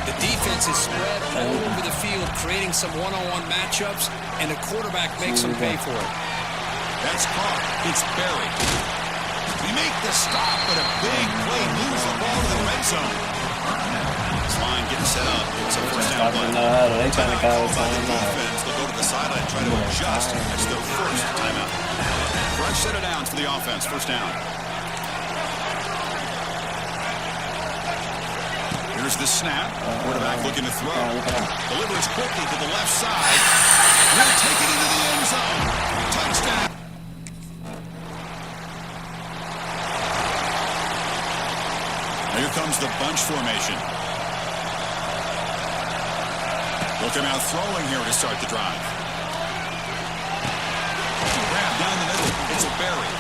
The defense is spread all over the field, creating some one-on-one matchups, and the quarterback makes them pay for it. That's caught. It's buried. We make the stop, but a big play moves the ball to the red zone. This line getting set up. It's a first down play. They trying to call By the timeout. defense, they'll go to the sideline, try to adjust. It's their first timeout. Fresh set of downs for the offense. First down. Here's the snap. Quarterback looking to throw. Delivers quickly to the left side. Will take it into the end zone. Touchdown. Here comes the bunch formation. Looking out throwing here to start the drive. Grab down the middle. It's a Berry.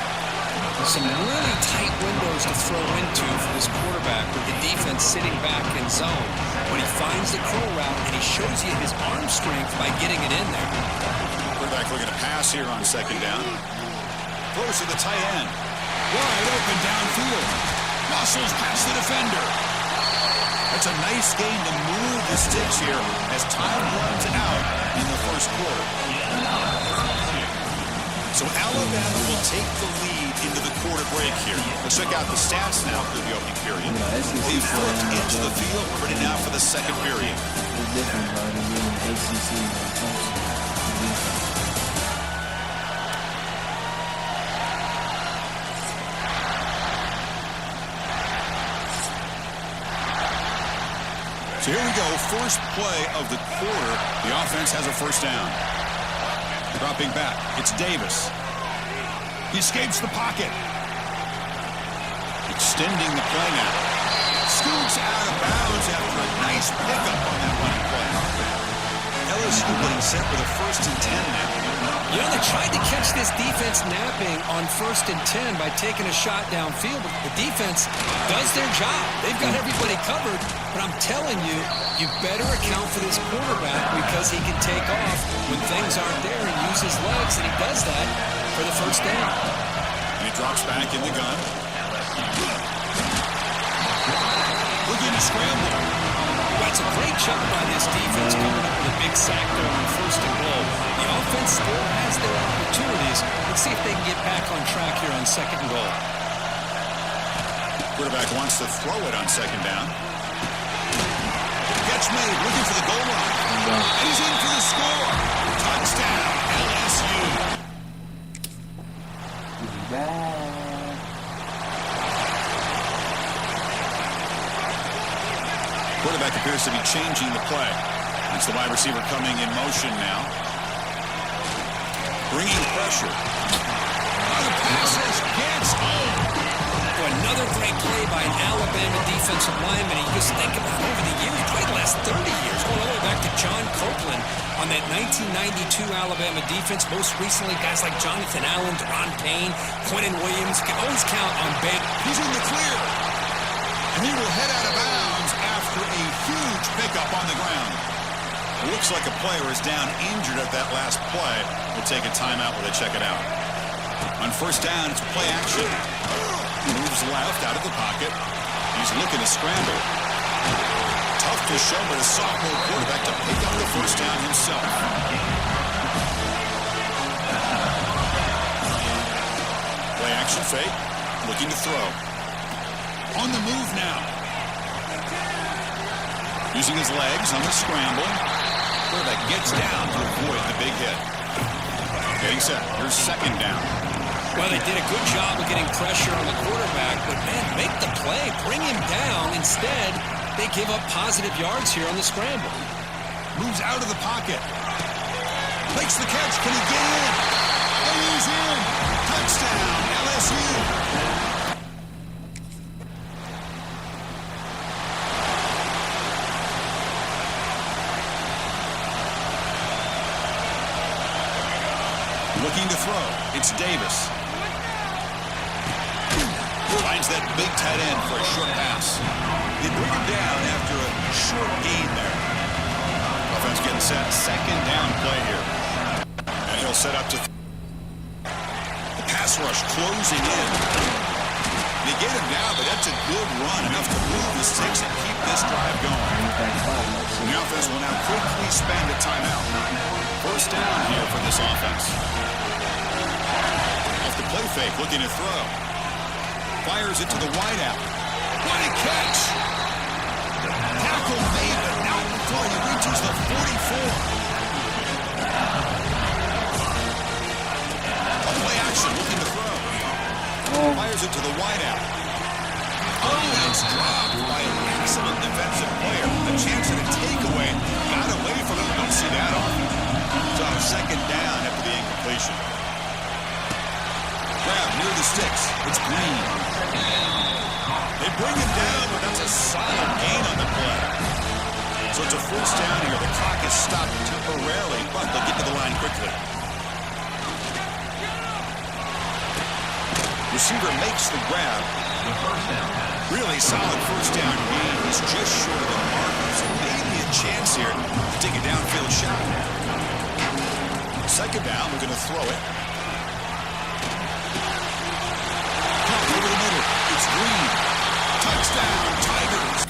Some really tight windows to throw into for this quarterback with the defense sitting back in zone. When he finds the curl route and he shows you his arm strength by getting it in there. Quarterback looking to pass here on second down. Throws to the tight end. Wide open downfield. Muscles past the defender. That's a nice game to move the sticks here as time runs out in the first quarter. So Alabama will take the lead into the quarter break here. Let's check out the stats now through the opening period. They've flipped into the field, ready now for the second period. It's different, bro, than being ACC and Thompson. So here we go, first play of the quarter. The offense has a first down. Dropping back, it's Davis. He escapes the pocket. Extending the play now. Scoots out of bounds after a nice pickup on that running play. LSU getting set with a 1st and 10 now. You know, they tried to catch this defense napping on 1st and 10 by taking a shot downfield, but the defense does their job. They've got everybody covered, but I'm telling you, you better account for this quarterback because he can take off when things aren't there and use his legs, and he does that for the first down. And he drops back in the gun. Looking to scramble. That's a great job by this defense coming up with a big sack there on 1st and goal. The offense still has their opportunities. Let's see if they can get back on track here on 2nd and goal. Quarterback wants to throw it on 2nd down. Catch made, looking for the goal line. And he's in for the score. Touchdown, LSU. Quarterback appears to be changing the play. It's the wide receiver coming in motion now. Bringing pressure. The passes gets home. Another great play by an Alabama defensive lineman. You just think about over the years, he played the last 30 years, going all the way back to John Copeland on that 1992 Alabama defense. Most recently, guys like Jonathan Allen, Deron Payne, Quentin Williams. Can always count on Ben. He's in the clear. And he will head out of bounds after a huge pickup on the ground. Looks like a player is down injured at that last play. We'll take a timeout while they check it out. On 1st down, it's play action. Moves left out of the pocket. He's looking to scramble. Tough to show, but a sophomore quarterback to pick up the 1st down himself. Play action fake. Looking to throw. On the move now. Using his legs on the scramble. Quarterback gets down to avoid the big hit. Getting set. Here's 2nd down. Well, they did a good job of getting pressure on the quarterback, but, man, make the play. Bring him down. Instead, they give up positive yards here on the scramble. Moves out of the pocket. Makes the catch. Can he get in? is in. Touchdown, LSU. Looking to throw. It's Davis. Finds that big tight end for a short pass. They bring him down after a short gain there. Offense getting set. Second down play here. And he'll set up to the pass rush closing in. They get him down, but that's a good run. Enough to move the sticks and keep this drive going. The offense will now quickly spend a timeout. First down here for this offense. Off the play fake, looking to throw. Fires it to the wideout. What a catch! Tackle made, but not before he reaches the 44. A play action, looking to throw. Fires it to the wideout. Oh, it's dropped by an excellent defensive player. A chance at a takeaway. Got away from him. Don't see that often. So second down after the incompletion. Grab near the sticks. It's Green. They bring him down, but that's a solid gain on the play. So it's a first down here. The clock is stopped temporarily, but they'll get to the line quickly. Receiver makes the grab. Really solid first down gain. He's just short of the marker, so maybe a chance here to take a downfield shot. Second down, we're going to throw it. Over the middle, it's Green. Touchdown, Tigers.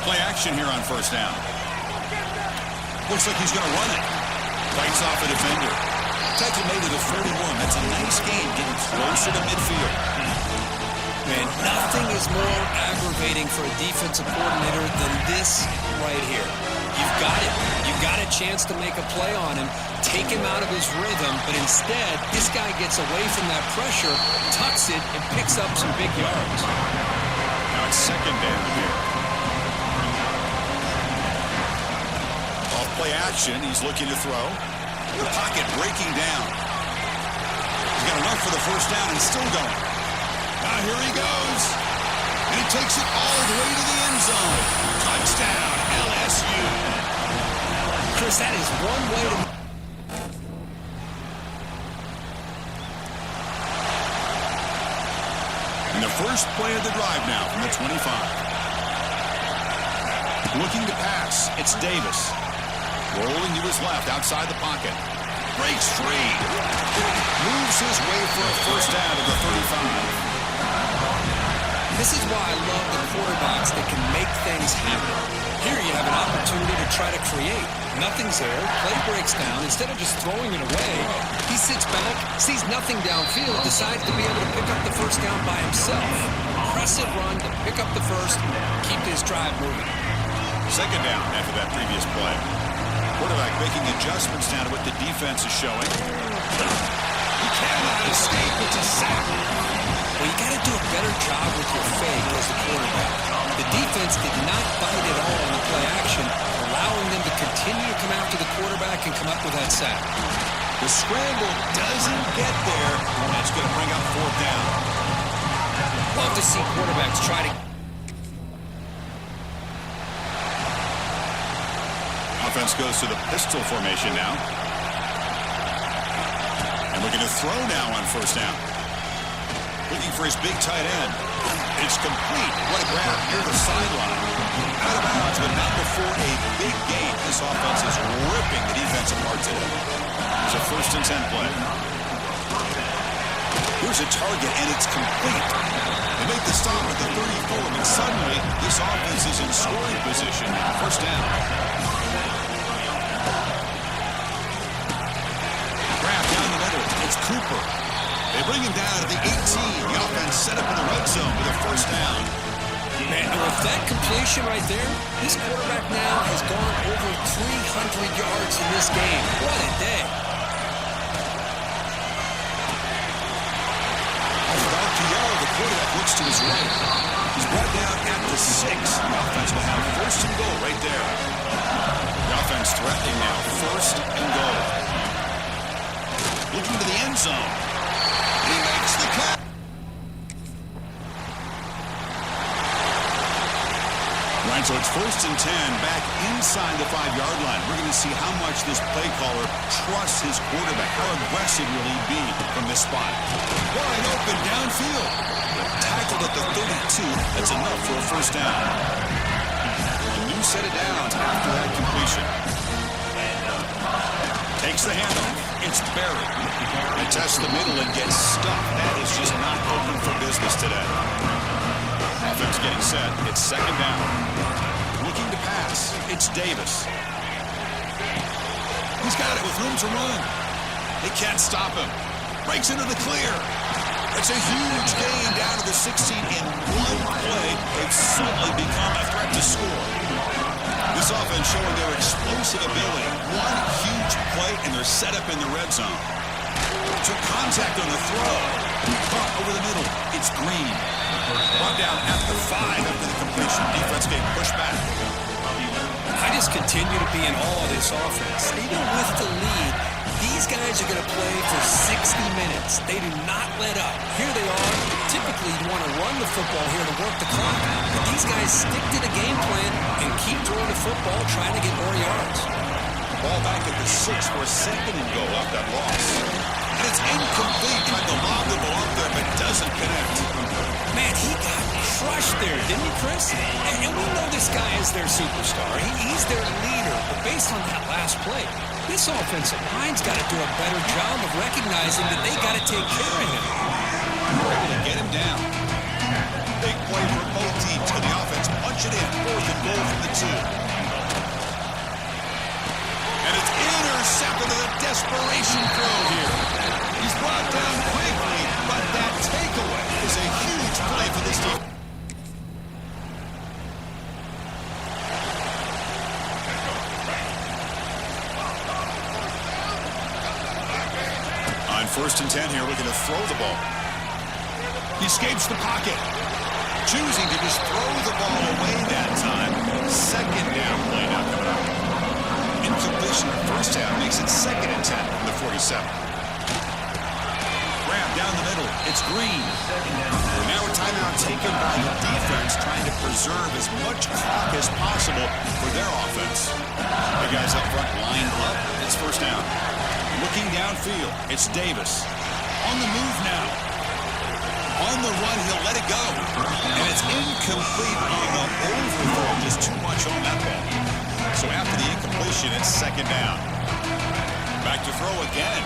Play action here on first down. Looks like he's going to run it. Fights off a defender. Tackle made it a 41. That's a nice gain, getting closer to midfield. Man, nothing is more aggravating for a defensive coordinator than this right here. You've got it. You've got a chance to make a play on him, take him out of his rhythm, but instead, this guy gets away from that pressure, tucks it, and picks up some big yards. Now it's second down here. Off play action, he's looking to throw. The pocket breaking down. He's got enough for the first down and still going. Now here he goes. And he takes it all the way to the end zone. Touchdown, LSU. Chris, that is one way to... And the first play of the drive now from the 25. Looking to pass. It's Davis. Rolling to his left, outside the pocket. Breaks free. Moves his way for a first down to the 35. This is why I love the quarterbacks that can make things happen. Here you have an opportunity to try to create. Nothing's there. Play breaks down. Instead of just throwing it away, he sits back, sees nothing downfield, decides to be able to pick up the first down by himself. Impressive run to pick up the first, keep his drive moving. Second down after that previous play. Quarterback making adjustments now to what the defense is showing. He cannot escape. It's a sack. Well, you got to do a better job with your fake as the quarterback. The defense did not bite at all on the play action, allowing them to continue to come after the quarterback and come up with that sack. The scramble doesn't get there. That's going to bring up fourth down. Love to see quarterbacks try to... Offense goes to the pistol formation now. And looking to throw now on first down. Looking for his big tight end. It's complete. What a grab near the sideline. Out of bounds, but not before a big gain. This offense is ripping the defense apart today. It's a first and 10 play. Here's a target, and it's complete. They make the stop at the 34, but suddenly this offense is in scoring position. First down. Grab down the middle. It's Cooper. They bring him down at the 18. The offense set up in the red zone with a first down. Man, with that completion right there, this quarterback now has gone over 300 yards in this game. What a day. About to yell, the quarterback looks to his right. He's brought down at the 6. The offense will have first and goal right there. The offense threatening now, first and goal. Looking to the end zone. He makes the catch. Right, so it's first and 10 back inside the 5-yard line. We're going to see how much this play caller trusts his quarterback. How aggressive will he be from this spot? Wide open downfield. Tackled at the 32. That's enough for a first down. A new set of downs after that completion. Takes the handoff. It's buried. He tests the middle and gets stuck. That is just not open for business today. Offense getting set. It's second down. Looking to pass. It's Davis. He's got it with room to run. They can't stop him. Breaks into the clear. It's a huge gain down to the 16 in one play. They've suddenly become a threat to score. This offense showing their explosive ability. One huge play, and they're set up in the red zone. Took contact on the throw. Caught over the middle. It's Green. Brought down at the 5 after the completion. Defense getting pushed back. I just continue to be in awe of this offense. Even with the lead, these guys are going to play for 60 minutes. They do not let up. Here they are. Typically, you want to run the football here to work the clock. But these guys stick to the game plan and keep throwing the football, trying to get more yards. Ball back at the 6 for a second and goal off that loss. And it's incomplete. Trying to lob the ball up there, but doesn't connect. Man, he got crushed there, didn't he, Chris? And we know this guy is their superstar. He's their leader. But based on that last play, this offensive line's got to do a better job of recognizing that they got to take care of him. Able to get him down. Big play for both teams. And the offense punch it in. Fourth and goal from the 2. And it's intercepted with a desperation throw here. He's brought down quickly, but that takeaway is a huge play for this team. On first and 10 here, looking to throw the ball. He escapes the pocket. Choosing to just throw the ball away that time. Second down play now coming up. Incompletion in first half makes it second and 10 from the 47. Grab down the middle. It's Green. Now a timeout taken by the defense, trying to preserve as much clock as possible for their offense. The guys up front lined up. It's first down. Looking downfield. It's Davis. On the move now. On the run, he'll let it go. And it's incomplete on the overthrow. Just too much on that ball. So after the incompletion, it's second down. Back to throw again.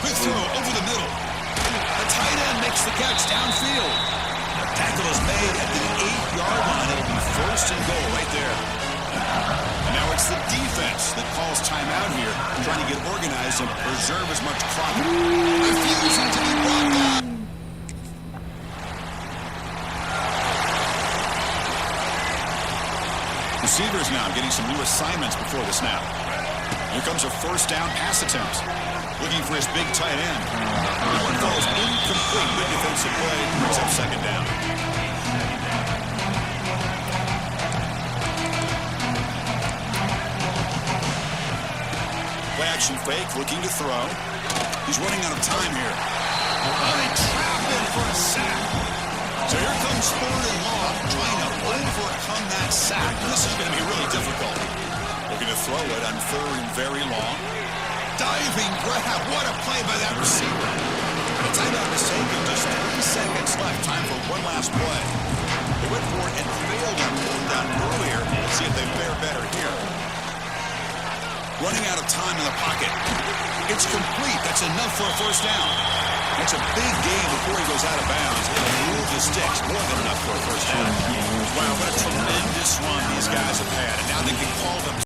Quick throw over the middle. The tight end makes the catch downfield. Tackle is made at the 8-yard line. It'll be first and goal right there. And now it's the defense that calls timeout here, trying to get organized and preserve as much clock. Refusing to be brought down. Receivers now getting some new assignments before the snap. Here comes a first down pass attempt. Looking for his big tight end. The one falls incomplete. Good defensive play. Brings up second down. Play action fake. Looking to throw. He's running out of time here. They trap him for a sack. So here comes third and long, trying to overcome that sack. This is going to be really difficult. Looking to throw it on third and very long. Diving grab. What a play by that receiver. A timeout is taken. Just 3 seconds left. Time for one last play. They went for it and failed on pulling down earlier. Let's see if they fare better here. Running out of time in the pocket. It's complete. That's enough for a first down. That's a big gain before he goes out of bounds. It'll move the sticks. More than enough for a first down. Wow, what a tremendous run these guys have had. And now they can call them